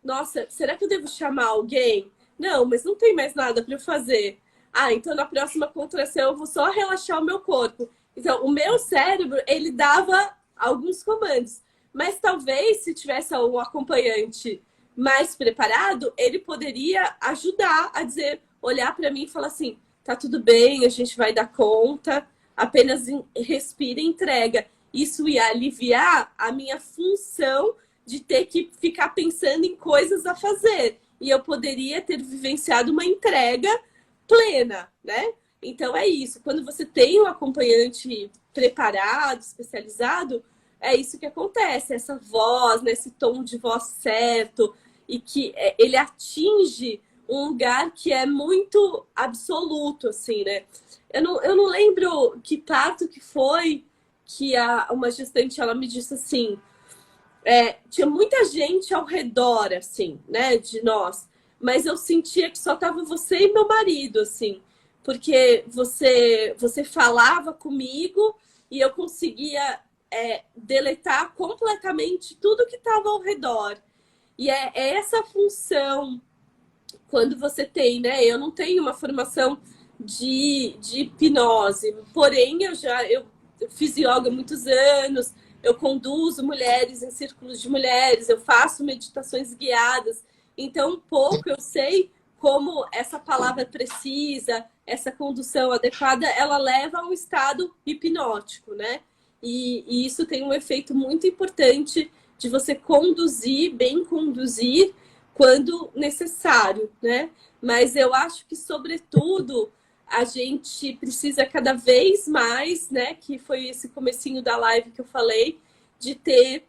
nossa, será que eu devo chamar alguém? Não, mas não tem mais nada para eu fazer. Ah, então na próxima contração eu vou só relaxar o meu corpo. Então, o meu cérebro, ele dava alguns comandos. Mas talvez, se tivesse um acompanhante mais preparado, ele poderia ajudar a dizer, olhar para mim e falar assim: tá tudo bem, a gente vai dar conta, apenas respira e entrega. Isso ia aliviar a minha função de ter que ficar pensando em coisas a fazer. E eu poderia ter vivenciado uma entrega plena, né? Então é isso. Quando você tem um acompanhante preparado, especializado, é isso que acontece. Essa voz, né? Esse tom de voz certo, e que ele atinge um lugar que é muito absoluto, assim, né? Eu não lembro que parto que foi que uma gestante, ela me disse assim, tinha muita gente ao redor, assim, né, de nós, mas eu sentia que só tava você e meu marido, assim, porque você falava comigo e eu conseguia deletar completamente tudo que estava ao redor. E é essa função quando você tem, né? Eu não tenho uma formação de hipnose, porém eu fiz yoga há muitos anos, eu conduzo mulheres em círculos de mulheres, eu faço meditações guiadas, então um pouco eu sei como essa palavra precisa, essa condução adequada, ela leva a um estado hipnótico, né? E isso tem um efeito muito importante de você conduzir, bem conduzir, quando necessário, né? Mas eu acho que, sobretudo, a gente precisa cada vez mais, né? Que foi esse comecinho da live que eu falei, de ter...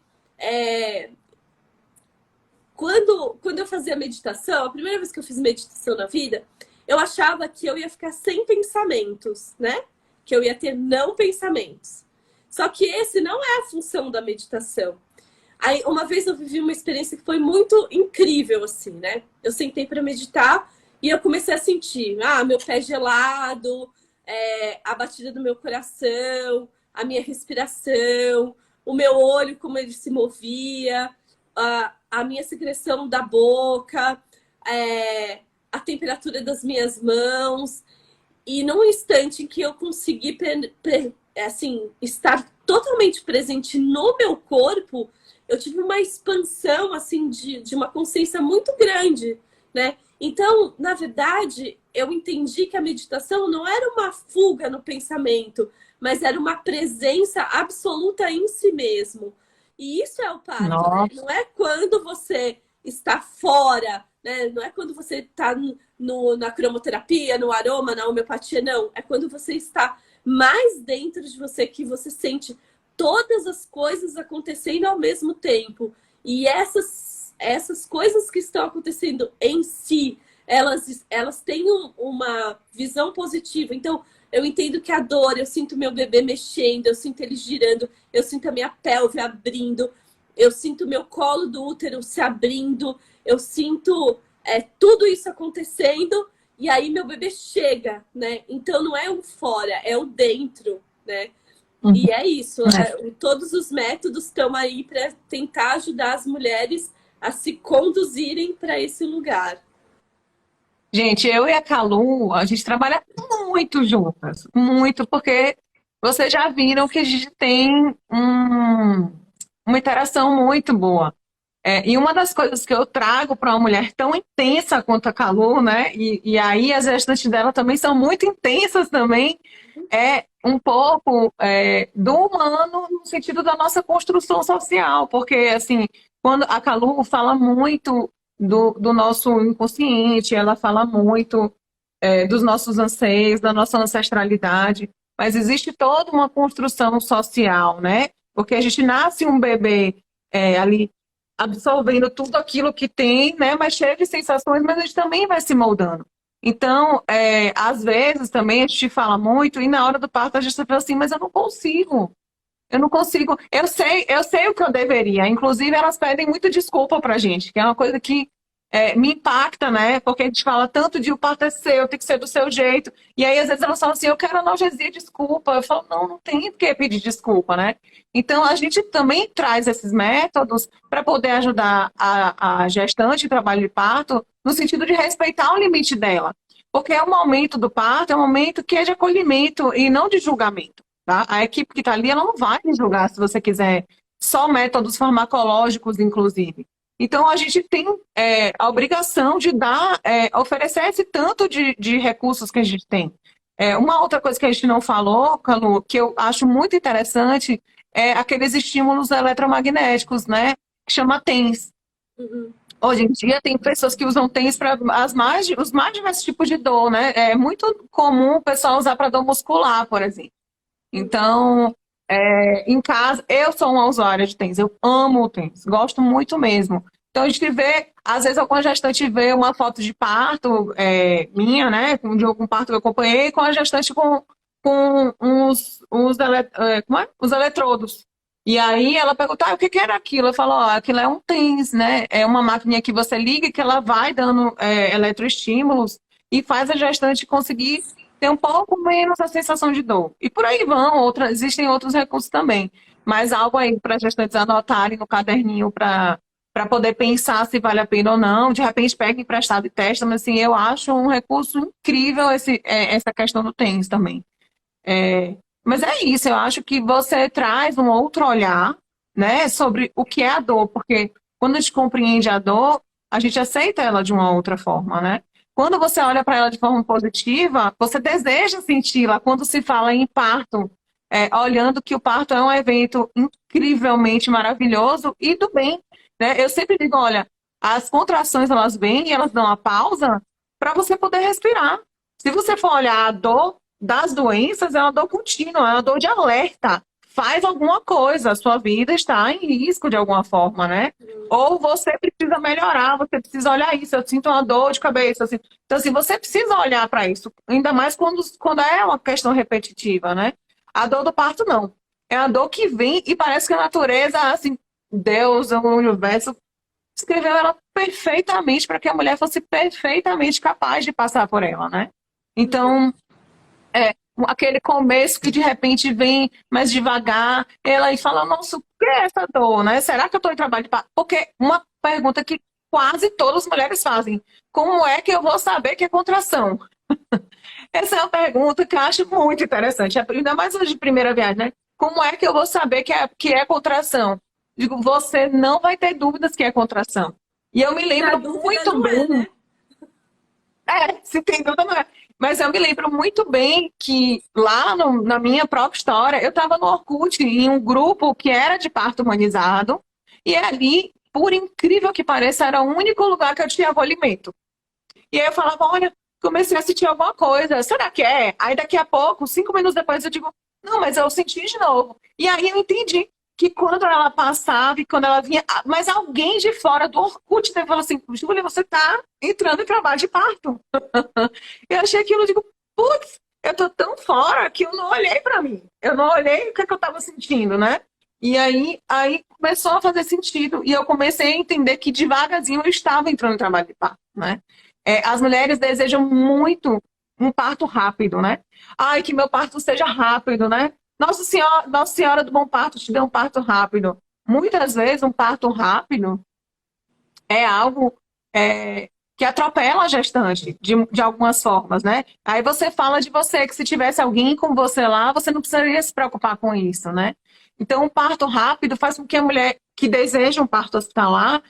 Quando eu fazia meditação, a primeira vez que eu fiz meditação na vida, eu achava que eu ia ficar sem pensamentos, né? Que eu ia ter não pensamentos. Só que esse não é a função da meditação. Aí, uma vez eu vivi uma experiência que foi muito incrível, assim, né? Eu sentei para meditar e eu comecei a sentir, meu pé gelado, a batida do meu coração, a minha respiração, o meu olho, como ele se movia, a minha secreção da boca, a temperatura das minhas mãos. E num instante em que eu consegui assim, estar totalmente presente no meu corpo, eu tive uma expansão assim de uma consciência muito grande, né? Então, na verdade, eu entendi que a meditação não era uma fuga no pensamento, mas era uma presença absoluta em si mesmo. E isso é o parto, né? Nossa. Não é quando você está fora, né? Não é quando você está na cromoterapia, no aroma, na homeopatia, não. É quando você está mais dentro de você, que você sente todas as coisas acontecendo ao mesmo tempo. E essas coisas que estão acontecendo em si, elas têm uma visão positiva. Então, eu entendo que a dor, eu sinto meu bebê mexendo, eu sinto ele girando, eu sinto a minha pelve abrindo, eu sinto meu colo do útero se abrindo, eu sinto tudo isso acontecendo, e aí meu bebê chega, né? Então, não é o fora, é o dentro, né? E é isso, todos os métodos estão aí para tentar ajudar as mulheres a se conduzirem para esse lugar. Gente, eu e a Calu, a gente trabalha muito juntas, muito, porque vocês já viram que a gente tem uma interação muito boa. E uma das coisas que eu trago para uma mulher tão intensa quanto a Calu, né? E aí as gestantes dela também são muito intensas também, é um pouco do humano no sentido da nossa construção social, porque assim, quando a Calu fala muito do nosso inconsciente, ela fala muito dos nossos anseios, da nossa ancestralidade, mas existe toda uma construção social, né? Porque a gente nasce um bebê ali absorvendo tudo aquilo que tem, né? Mas cheio de sensações, mas a gente também vai se moldando. Então, às vezes também a gente fala muito, e na hora do parto a gente fala assim, mas eu não consigo. Eu não consigo. Eu sei o que eu deveria. Inclusive, elas pedem muito desculpa pra gente, que é uma coisa que me impacta, né? Porque a gente fala tanto de o parto é seu, tem que ser do seu jeito. E aí, às vezes, elas falam assim, eu quero analgesia, desculpa. Eu falo, não, não tem por que pedir desculpa, né? Então, a gente também traz esses métodos para poder ajudar a gestante em trabalho de parto, no sentido de respeitar o limite dela. Porque é o momento do parto, é um momento que é de acolhimento e não de julgamento. Tá? A equipe que está ali, ela não vai me julgar se você quiser só métodos farmacológicos, inclusive. Então, a gente tem a obrigação de oferecer esse tanto de recursos que a gente tem. Uma outra coisa que a gente não falou, Calu, que eu acho muito interessante, é aqueles estímulos eletromagnéticos, né? Que chama TENS. Uhum. Hoje em dia tem pessoas que usam TENS para os mais diversos tipos de dor, né? É muito comum o pessoal usar para dor muscular, por exemplo. Então, em casa, eu sou uma usuária de tênis, eu amo o tênis, gosto muito mesmo. Então, a gente vê, às vezes, alguma gestante vê uma foto de parto minha, né, de algum parto que eu acompanhei, com a gestante com os eletrodos. E aí ela pergunta, o que que era aquilo? Eu falo, ó, aquilo é um tênis, né? É uma máquina que você liga que ela vai dando eletroestímulos e faz a gestante conseguir ter um pouco menos a sensação de dor. E por aí vão, existem outros recursos também. Mas algo aí para as gestantes anotarem no caderninho para poder pensar se vale a pena ou não. De repente pega emprestado e testa, mas assim, eu acho um recurso incrível essa questão do tênis também. Mas é isso, eu acho que você traz um outro olhar, né, sobre o que é a dor, porque quando a gente compreende a dor, a gente aceita ela de uma outra forma, né? Quando você olha para ela de forma positiva, você deseja senti-la. Quando se fala em parto, olhando que o parto é um evento incrivelmente maravilhoso e do bem, né? Eu sempre digo, olha, as contrações elas vêm e elas dão a pausa para você poder respirar. Se você for olhar a dor das doenças, é uma dor contínua, é uma dor de alerta. Faz alguma coisa, a sua vida está em risco de alguma forma, né? Ou você precisa melhorar, você precisa olhar isso. Eu sinto uma dor de cabeça. Assim. Então, assim, você precisa olhar para isso, ainda mais quando é uma questão repetitiva, né? A dor do parto, não. É a dor que vem e parece que a natureza, assim, Deus, o universo, escreveu ela perfeitamente para que a mulher fosse perfeitamente capaz de passar por ela, né? Então, aquele começo que de repente vem mais devagar, ela aí fala, nossa, o que é essa dor, né? Será que eu estou em trabalho de parto? Porque uma pergunta que quase todas as mulheres fazem, como é que eu vou saber que é contração? Essa é uma pergunta que eu acho muito interessante, ainda mais hoje de primeira viagem, né? Como é que eu vou saber que é contração? Digo, você não vai ter dúvidas que é contração. E eu me lembro muito bem. Né? Se tem dúvida, não é. Mas eu me lembro muito bem que lá na minha própria história, eu estava no Orkut, em um grupo que era de parto humanizado, e ali, por incrível que pareça, era o único lugar que eu tinha acolhimento. E aí eu falava, olha, comecei a sentir alguma coisa, será que é? Aí daqui a pouco, 5 minutos depois, eu digo, não, mas eu senti de novo. E aí eu entendi que quando ela passava e quando ela vinha, mas alguém de fora do Orkut falou assim, Júlia, você está entrando em trabalho de parto. Eu achei aquilo, eu digo, putz, eu tô tão fora que eu não olhei para mim. Eu não olhei o que eu estava sentindo, né? E aí começou a fazer sentido. E eu comecei a entender que devagarzinho eu estava entrando em trabalho de parto, né? As mulheres desejam muito um parto rápido, né? Ai, que meu parto seja rápido, né? Nossa Senhora do Bom Parto te deu um parto rápido. Muitas vezes um parto rápido é algo que atropela a gestante de algumas formas, né? Aí você fala de você, que se tivesse alguém com você lá, você não precisaria se preocupar com isso, né? Então, um parto rápido faz com que a mulher que deseja um parto hospitalar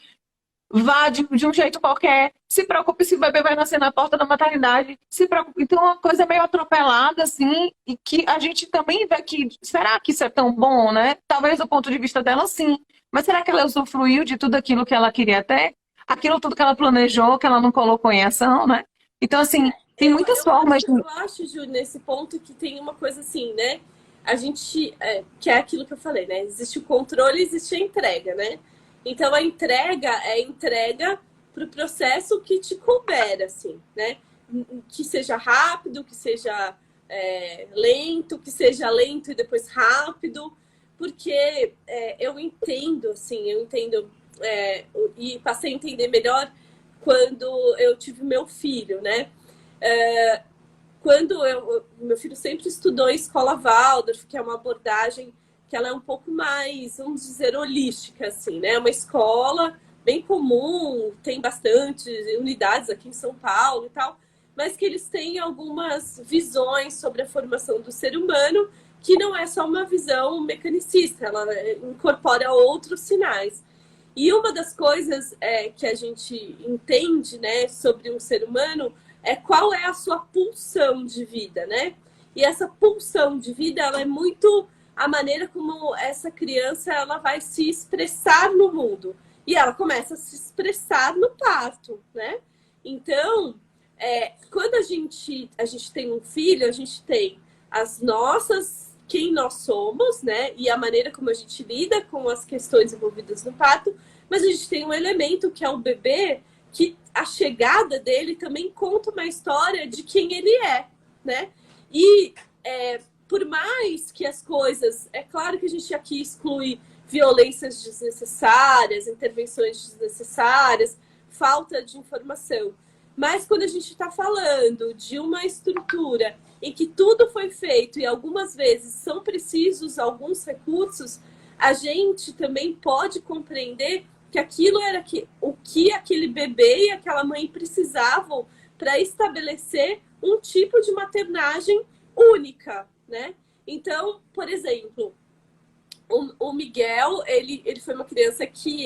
vá de um jeito qualquer, se preocupe se o bebê vai nascer na porta da maternidade, se preocupe. Então, é uma coisa meio atropelada, assim, e que a gente também vê que, será que isso é tão bom, né? Talvez do ponto de vista dela, sim. Mas será que ela usufruiu de tudo aquilo que ela queria ter? Aquilo tudo que ela planejou, que ela não colocou em ação, né? Então, assim, tem muitas formas. Eu acho, Ju, nesse ponto que tem uma coisa assim, né? A gente, que é aquilo que eu falei, né? Existe o controle, existe a entrega, né? Então a entrega é entrega para o processo que te couber, assim, né? Que seja rápido, que seja lento, que seja lento e depois rápido, porque eu entendo, assim, e passei a entender melhor quando eu tive meu filho, né? Quando meu filho sempre estudou em escola Waldorf, que é uma abordagem que ela é um pouco mais, vamos dizer, holística, assim, né? Uma escola bem comum, tem bastante unidades aqui em São Paulo e tal, mas que eles têm algumas visões sobre a formação do ser humano, que não é só uma visão mecanicista, ela incorpora outros sinais. E uma das coisas que a gente entende, né, sobre um ser humano é qual é a sua pulsão de vida, né? E essa pulsão de vida, ela é muito a maneira como essa criança ela vai se expressar no mundo. E ela começa a se expressar no parto, né? Então, quando a gente tem um filho, a gente tem as nossas, quem nós somos, né? E a maneira como a gente lida com as questões envolvidas no parto, mas a gente tem um elemento que é o bebê, que a chegada dele também conta uma história de quem ele é, né? E por mais que as coisas... É claro que a gente aqui exclui violências desnecessárias, intervenções desnecessárias, falta de informação. Mas quando a gente está falando de uma estrutura em que tudo foi feito e algumas vezes são precisos alguns recursos, a gente também pode compreender que aquilo era o que aquele bebê e aquela mãe precisavam para estabelecer um tipo de maternagem única, né? Então, por exemplo, o Miguel, ele foi uma criança que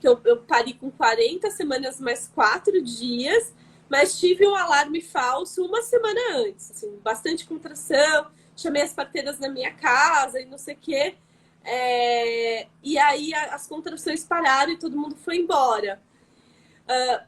eu pari com 40 semanas mais 4 dias, mas tive um alarme falso uma semana antes, assim, bastante contração, chamei as parteiras na minha casa e não sei o quê. E aí as contrações pararam e todo mundo foi embora.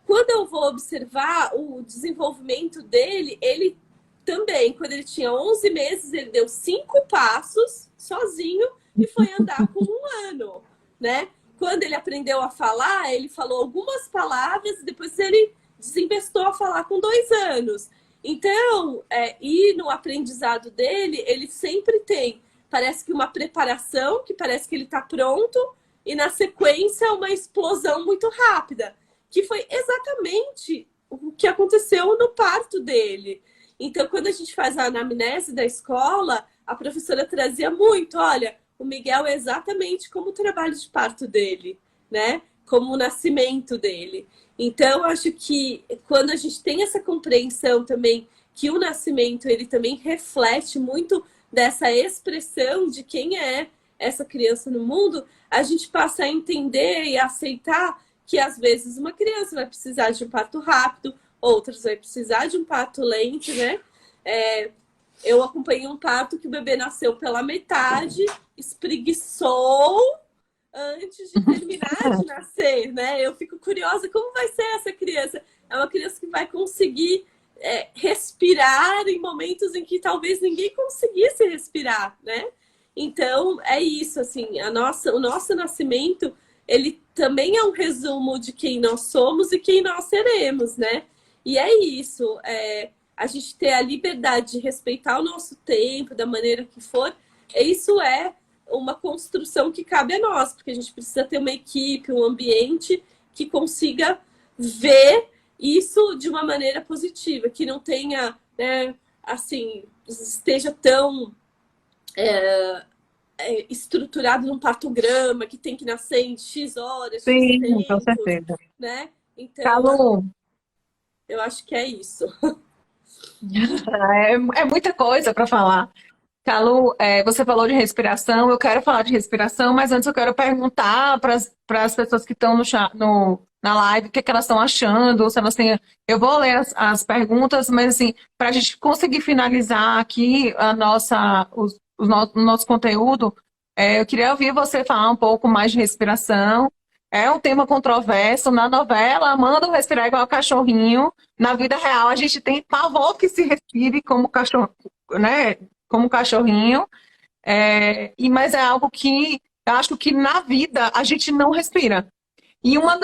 Quando eu vou observar o desenvolvimento dele, ele também, quando ele tinha 11 meses, ele deu 5 passos sozinho e foi andar com 1 ano, né? Quando ele aprendeu a falar, ele falou algumas palavras e depois ele desembestou a falar com 2 anos. Então, e no aprendizado dele, ele sempre tem, parece que uma preparação, que parece que ele está pronto, e na sequência uma explosão muito rápida, que foi exatamente o que aconteceu no parto dele. Então, quando a gente faz a anamnese da escola, a professora trazia muito, olha, o Miguel é exatamente como o trabalho de parto dele, né? Como o nascimento dele. Então, acho que quando a gente tem essa compreensão também que o nascimento, ele também reflete muito dessa expressão de quem é essa criança no mundo, a gente passa a entender e aceitar que às vezes uma criança vai precisar de um parto rápido, outras vai precisar de um parto lento, né? Eu acompanhei um parto que o bebê nasceu pela metade, espreguiçou antes de terminar de nascer, né? Eu fico curiosa como vai ser essa criança. É uma criança que vai conseguir respirar em momentos em que talvez ninguém conseguisse respirar, né? Então, é isso, assim, o nosso nascimento, ele também é um resumo de quem nós somos e quem nós seremos, né? E é isso, a gente ter a liberdade de respeitar o nosso tempo, da maneira que for, isso é uma construção que cabe a nós, porque a gente precisa ter uma equipe, um ambiente que consiga ver isso de uma maneira positiva, que não tenha, né, assim, esteja tão estruturado num partograma, que tem que nascer em X horas, X Sim, com tempos, certeza. né? Então, Calu, eu acho que é isso. é muita coisa para falar. Calu, você falou de respiração, eu quero falar de respiração, mas antes eu quero perguntar para as pessoas que estão na live o que, é que elas estão achando, se elas têm. Eu vou ler as perguntas, mas assim, para a gente conseguir finalizar aqui o nosso conteúdo, eu queria ouvir você falar um pouco mais de respiração. É um tema controverso. Na novela, mandam respirar igual cachorrinho. Na vida real, a gente tem pavor que se respire como cachorro, né? Como cachorrinho, mas é algo que Eu acho que na vida a gente não respira. E uma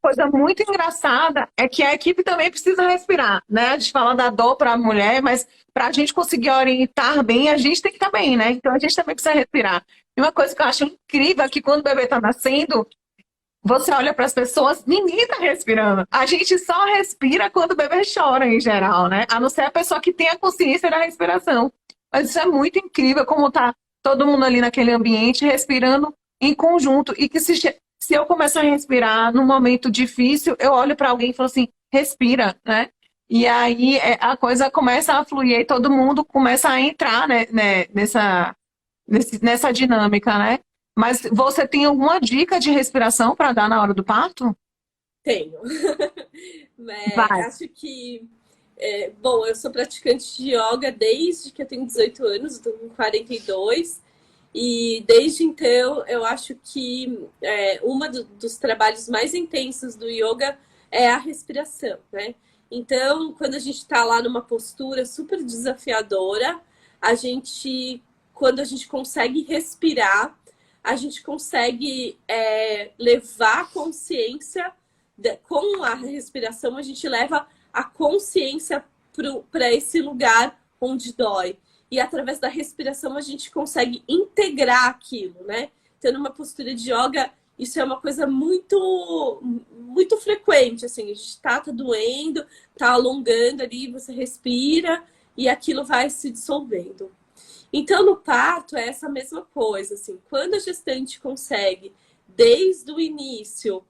coisa muito engraçada é que a equipe também precisa respirar, né? A gente fala da dor para a mulher, mas para a gente conseguir orientar bem, a gente tem que estar bem, né? Então a gente também precisa respirar. E uma coisa que eu acho incrível é que quando o bebê está nascendo, você olha para as pessoas, ninguém está respirando. A gente só respira quando o bebê chora, em geral, né? A não ser a pessoa que tem a consciência da respiração. Mas isso é muito incrível, como tá todo mundo ali naquele ambiente respirando em conjunto. E que se eu começar a respirar num momento difícil, eu olho para alguém e falo assim, respira, né? E aí a coisa começa a fluir e todo mundo começa a entrar, né, nessa dinâmica, né? Mas você tem alguma dica de respiração para dar na hora do parto? Tenho. Vai. Acho que, bom, eu sou praticante de yoga desde que eu tenho 18 anos, eu tô com 42, e desde então eu acho que dos trabalhos mais intensos do yoga é a respiração, né? Então, quando a gente está lá numa postura super desafiadora, a gente, quando a gente consegue respirar, a gente consegue levar a consciência com a respiração, a gente leva a consciência para esse lugar onde dói. E através da respiração a gente consegue integrar aquilo, né? Então, numa postura de yoga, isso é uma coisa muito, muito frequente, assim, a gente tá doendo, tá alongando ali, você respira e aquilo vai se dissolvendo. Então, no parto é essa mesma coisa, assim, quando a gestante consegue, desde o início,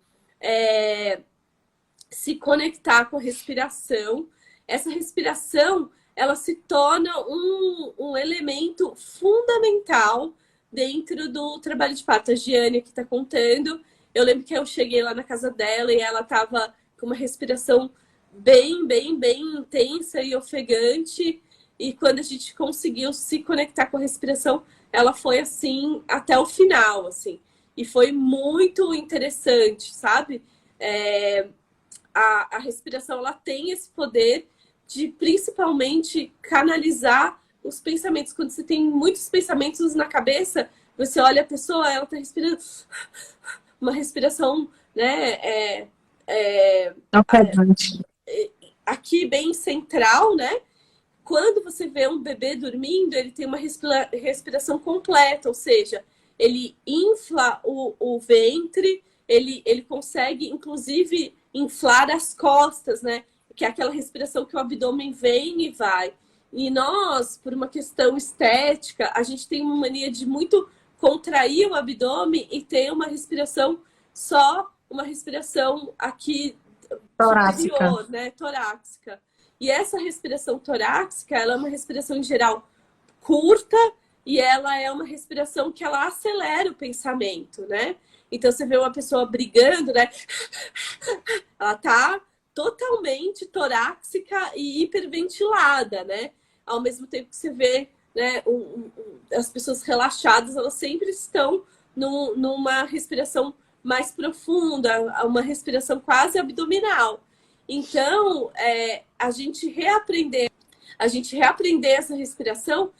se conectar com a respiração, essa respiração, ela se torna um elemento fundamental dentro do trabalho de parto. A Giane que está contando, eu lembro que eu cheguei lá na casa dela e ela estava com uma respiração bem, bem, bem intensa e ofegante, e quando a gente conseguiu se conectar com a respiração, ela foi assim até o final, assim, e foi muito interessante, sabe? A respiração, ela tem esse poder de principalmente canalizar os pensamentos. Quando você tem muitos pensamentos na cabeça, você olha a pessoa, ela tá respirando uma respiração, né, Ofegante. aqui bem central, né? Quando você vê um bebê dormindo, ele tem uma respiração completa, ou seja, ele infla o ventre, ele consegue, inclusive, inflar as costas, né? Que é aquela respiração que o abdômen vem e vai. E nós, por uma questão estética, a gente tem uma mania de muito contrair o abdômen e ter uma respiração só, uma respiração aqui Torácica. superior, né? Torácica. E essa respiração torácica, ela é uma respiração em geral curta e ela é uma respiração que ela acelera o pensamento, né? Então você vê uma pessoa brigando, né? Ela tá totalmente torácica e hiperventilada, né? Ao mesmo tempo que você vê, né, as pessoas relaxadas, elas sempre estão numa respiração mais profunda, uma respiração quase abdominal. Então, a gente reaprender essa respiração,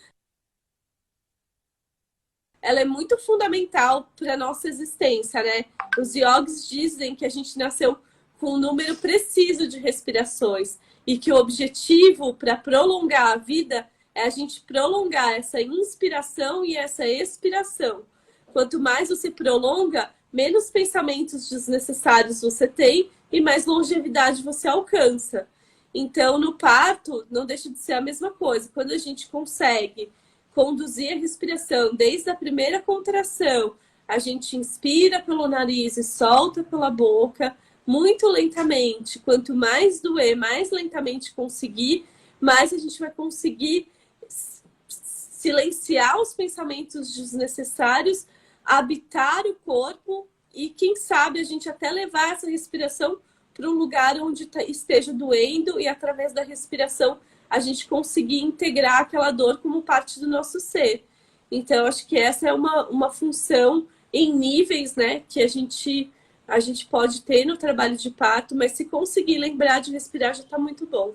ela é muito fundamental para a nossa existência, né? Os yogis dizem que a gente nasceu com um número preciso de respirações e que o objetivo para prolongar a vida é a gente prolongar essa inspiração e essa expiração. Quanto mais você prolonga, menos pensamentos desnecessários você tem e mais longevidade você alcança. Então, no parto, não deixa de ser a mesma coisa. Quando a gente consegue conduzir a respiração desde a primeira contração, a gente inspira pelo nariz e solta pela boca, muito lentamente. Quanto mais doer, mais lentamente conseguir, mais a gente vai conseguir silenciar os pensamentos desnecessários, habitar o corpo e, quem sabe, a gente até levar essa respiração para um lugar onde esteja doendo e, através da respiração, a gente conseguir integrar aquela dor como parte do nosso ser. Então, acho que essa é uma função em níveis, né, que a gente pode ter no trabalho de parto, mas se conseguir lembrar de respirar já está muito bom.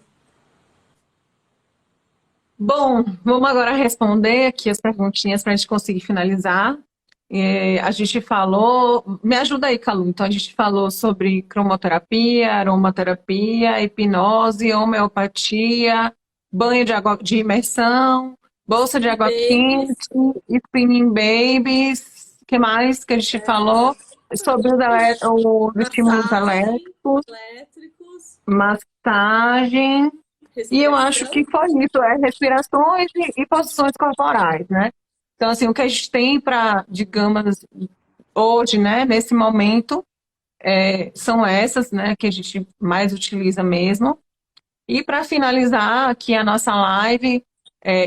Bom, vamos agora responder aqui as perguntinhas para a gente conseguir finalizar. A gente falou, me ajuda aí, Calu. Então, a gente falou sobre cromoterapia, aromaterapia, hipnose, homeopatia, banho de água de imersão, bolsa de Spinning água quente, Babies, spinning babies, o que mais que a gente falou? Sobre os estímulos massagem, elétricos, elétricos, massagem, e eu acho que respiração. foi isso, respirações e posições corporais, né? Então, assim, o que a gente tem para, digamos, hoje, né, nesse momento, são essas, né, que a gente mais utiliza mesmo. E para finalizar aqui a nossa live,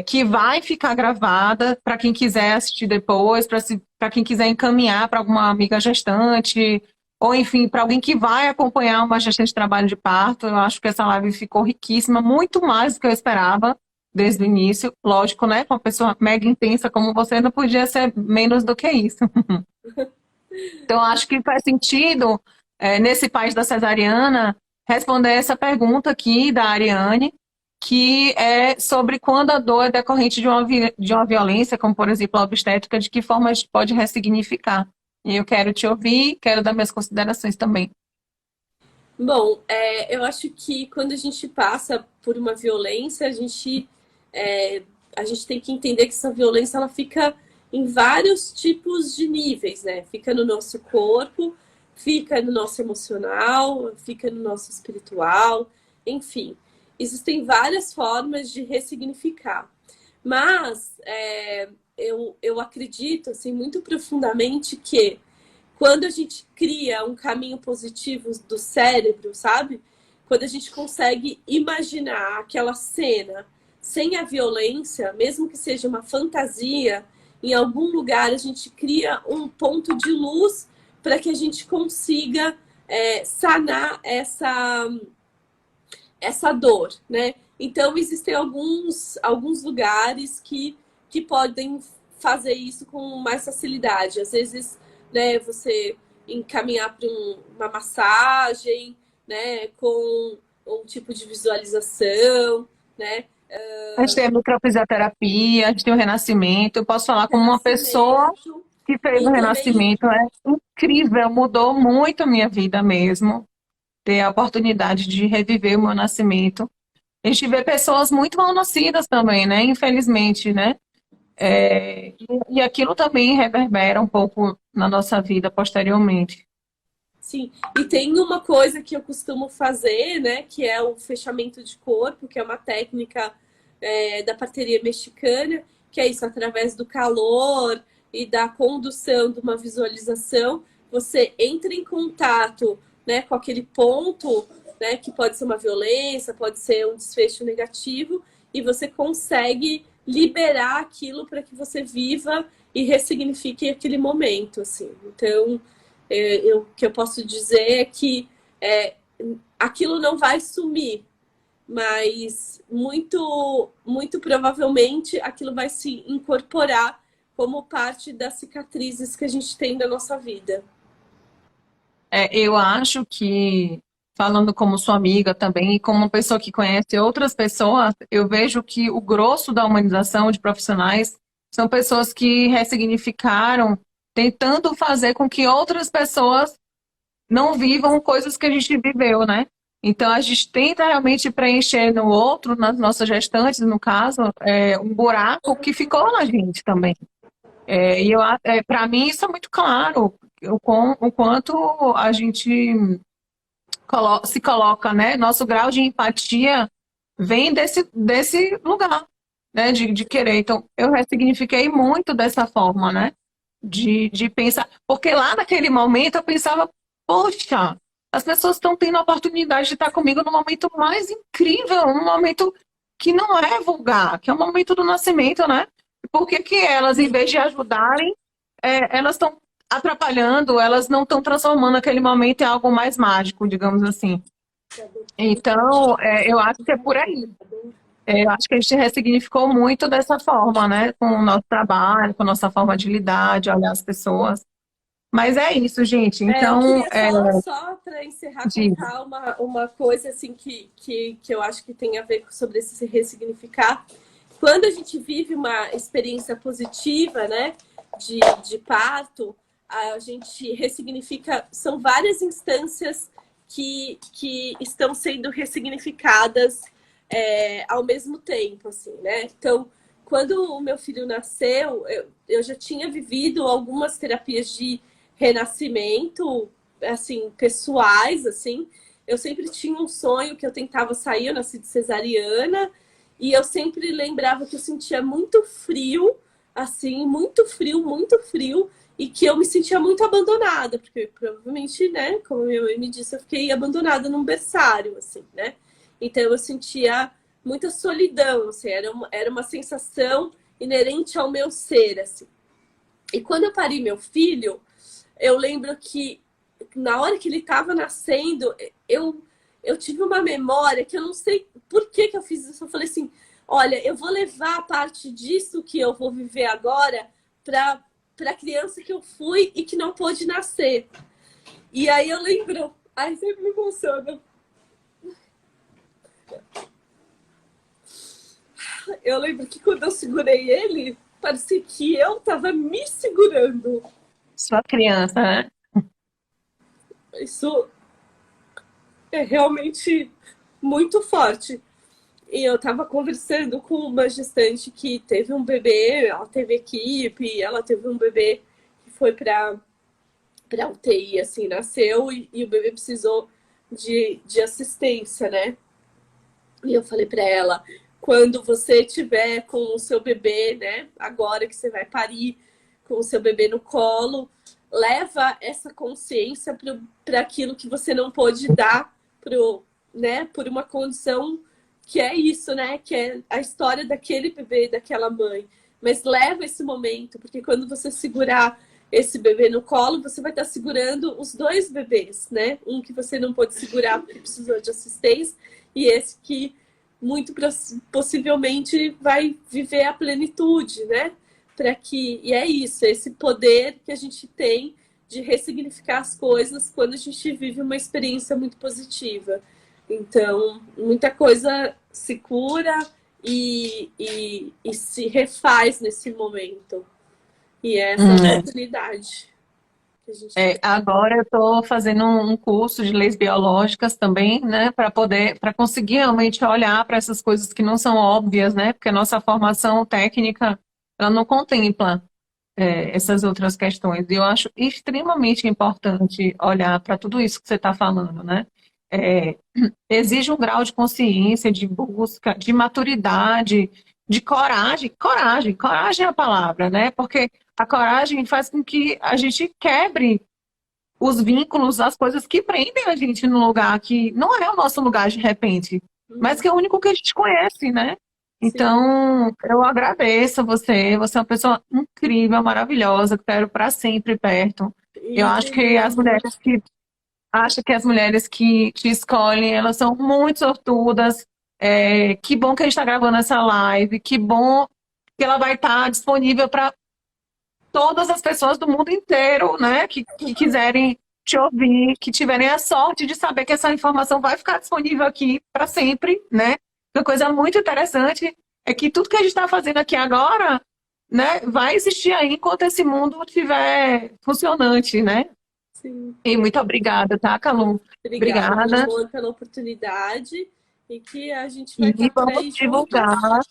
que vai ficar gravada para quem quiser assistir depois, para quem quiser encaminhar para alguma amiga gestante, ou enfim, para alguém que vai acompanhar uma gestante de trabalho de parto, eu acho que essa live ficou riquíssima, muito mais do que eu esperava desde o início. Lógico, né? Com uma pessoa mega intensa como você, não podia ser menos do que isso. Então, acho que faz sentido, nesse país da cesariana, responder essa pergunta aqui da Ariane, que é sobre quando a dor é decorrente de uma violência, como por exemplo a obstétrica, de que forma a gente pode ressignificar. E eu quero te ouvir, quero dar minhas considerações também. Bom, eu acho que quando a gente passa por uma violência, é, a gente tem que entender que essa violência ela fica em vários tipos de níveis, né? Fica no nosso corpo, fica no nosso emocional, fica no nosso espiritual, enfim. Existem várias formas de ressignificar. Mas eu acredito assim, muito profundamente que quando a gente cria um caminho positivo do cérebro, sabe? Quando a gente consegue imaginar aquela cena sem a violência, mesmo que seja uma fantasia, em algum lugar a gente cria um ponto de luz para que a gente consiga sanar essa dor, né? Então, existem alguns lugares que podem fazer isso com mais facilidade. Às vezes, né, você encaminhar para uma massagem, né, com um tipo de visualização, né? A gente tem a microfisioterapia, a gente tem o renascimento. Eu posso falar como uma pessoa Renascimento. que fez o E também, renascimento. É incrível, mudou muito a minha vida mesmo. Ter a oportunidade de reviver o meu nascimento. A gente vê pessoas muito mal nascidas também, né? Infelizmente, né? E aquilo também reverbera um pouco na nossa vida posteriormente. sim. E tem uma coisa que eu costumo fazer, né? Que é o fechamento de corpo, que é uma técnica da parteria mexicana, que é isso, através do calor e da condução de uma visualização, você entra em contato, né, com aquele ponto, né, que pode ser uma violência, pode ser um desfecho negativo, e você consegue liberar aquilo para que você viva e ressignifique aquele momento, assim. Então, o que eu posso dizer é que aquilo não vai sumir, mas muito provavelmente aquilo vai se incorporar como parte das cicatrizes que a gente tem da nossa vida. Eu acho que, falando como sua amiga também, e como uma pessoa que conhece outras pessoas, eu vejo que o grosso da humanização de profissionais são pessoas que ressignificaram, tentando fazer com que outras pessoas não vivam coisas que a gente viveu, né? Então, a gente tenta realmente preencher no outro, nas nossas gestantes, no caso, um buraco que ficou na gente também. Para mim, isso é muito claro, o quanto a gente se coloca, né? Nosso grau de empatia vem desse lugar, né? De querer. Então, eu ressignifiquei muito dessa forma, né? De pensar. Porque lá naquele momento eu pensava, poxa, as pessoas estão tendo a oportunidade de estar comigo no momento mais incrível, um momento que não é vulgar, que é o momento do nascimento, né? Por que que elas, em vez de ajudarem, elas estão atrapalhando, elas não estão transformando aquele momento em algo mais mágico, digamos assim. Então, eu acho que é por aí. Eu acho que a gente ressignificou muito dessa forma, né? Com o nosso trabalho, com a nossa forma de lidar, de olhar as pessoas. Mas é isso, gente. Eu Então, queria só para encerrar, de, contar uma coisa assim que eu acho que tem a ver sobre esse ressignificar. Quando a gente vive uma experiência positiva, né? de, de parto, a gente ressignifica, são várias instâncias que estão sendo ressignificadas ao mesmo tempo, assim, né? Então, quando o meu filho nasceu, eu já tinha vivido algumas terapias de renascimento, assim, pessoais, assim. Eu sempre tinha um sonho que eu tentava sair, eu nasci de cesariana, e eu sempre lembrava que eu sentia muito frio, assim, muito frio, e que eu me sentia muito abandonada, porque provavelmente, né, como minha mãe me disse, eu fiquei abandonada num berçário, assim, né? Então eu sentia muita solidão, assim, era uma sensação inerente ao meu ser, assim. E quando eu parei meu filho, eu lembro que na hora que ele estava nascendo, eu tive uma memória que eu não sei por que eu fiz isso. Eu falei assim, olha, eu vou levar parte disso que eu vou viver agora para a criança que eu fui e que não pôde nascer. E aí eu lembro, ai, sempre me emociona. Eu lembro que quando eu segurei ele, parecia que eu estava me segurando. Sua criança, né? Isso é realmente muito forte. E eu estava conversando com uma gestante que teve um bebê, ela teve equipe, ela teve um bebê que foi para UTI, assim, nasceu e o bebê precisou de assistência, né? E eu falei para ela, quando você tiver com o seu bebê, né, agora que você vai parir com o seu bebê no colo, leva essa consciência para aquilo que você não pôde dar né, por uma condição que é isso, né, que é a história daquele bebê, daquela mãe. Mas leva esse momento, porque quando você segurar esse bebê no colo, você vai estar segurando os dois bebês, né? Um que você não pôde segurar porque precisou de assistência e esse que muito possivelmente vai viver a plenitude, né? E é isso, esse poder que a gente tem de ressignificar as coisas quando a gente vive uma experiência muito positiva. Então, muita coisa se cura e se refaz nesse momento. E é essa oportunidade que a gente tem. Agora eu estou fazendo um curso de leis biológicas também, né, para conseguir realmente olhar para essas coisas que não são óbvias, né, porque a nossa formação técnica ela não contempla essas outras questões. E eu acho extremamente importante olhar para tudo isso que você está falando, né? Exige um grau de consciência, de busca, de maturidade, de coragem. Coragem é a palavra, né? Porque a coragem faz com que a gente quebre os vínculos, as coisas que prendem a gente num lugar que não é o nosso lugar de repente, mas que é o único que a gente conhece, né? Então, eu agradeço a você. Você é uma pessoa incrível, maravilhosa, que quero para sempre perto. Eu acho que as mulheres que te escolhem, elas são muito sortudas. Que bom que a gente está gravando essa live. Que bom que ela vai estar disponível para todas as pessoas do mundo inteiro, né? Que quiserem te ouvir, que tiverem a sorte de saber que essa informação vai ficar disponível aqui para sempre, né? Uma coisa muito interessante é que tudo que a gente está fazendo aqui agora, né, vai existir aí enquanto esse mundo estiver funcionante, né? Sim. E muito obrigada, tá, Calu? Obrigada. Pela oportunidade e que a gente vai estar por aí divulgar.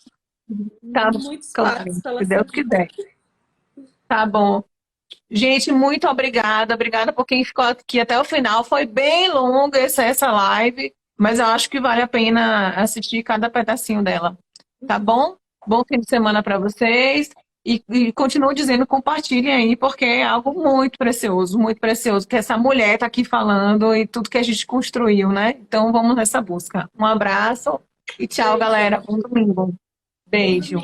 Tá, muitos claro, se Deus quiser. Tá bom. Gente, muito obrigada. Obrigada por quem ficou aqui até o final. Foi bem longa essa live, mas eu acho que vale a pena assistir cada pedacinho dela. Tá bom? Bom fim de semana para vocês. E continuo dizendo, compartilhem aí, porque é algo muito precioso, que essa mulher está aqui falando e tudo que a gente construiu, né? Então vamos nessa busca. Um abraço e tchau, galera. Bom domingo. Beijo.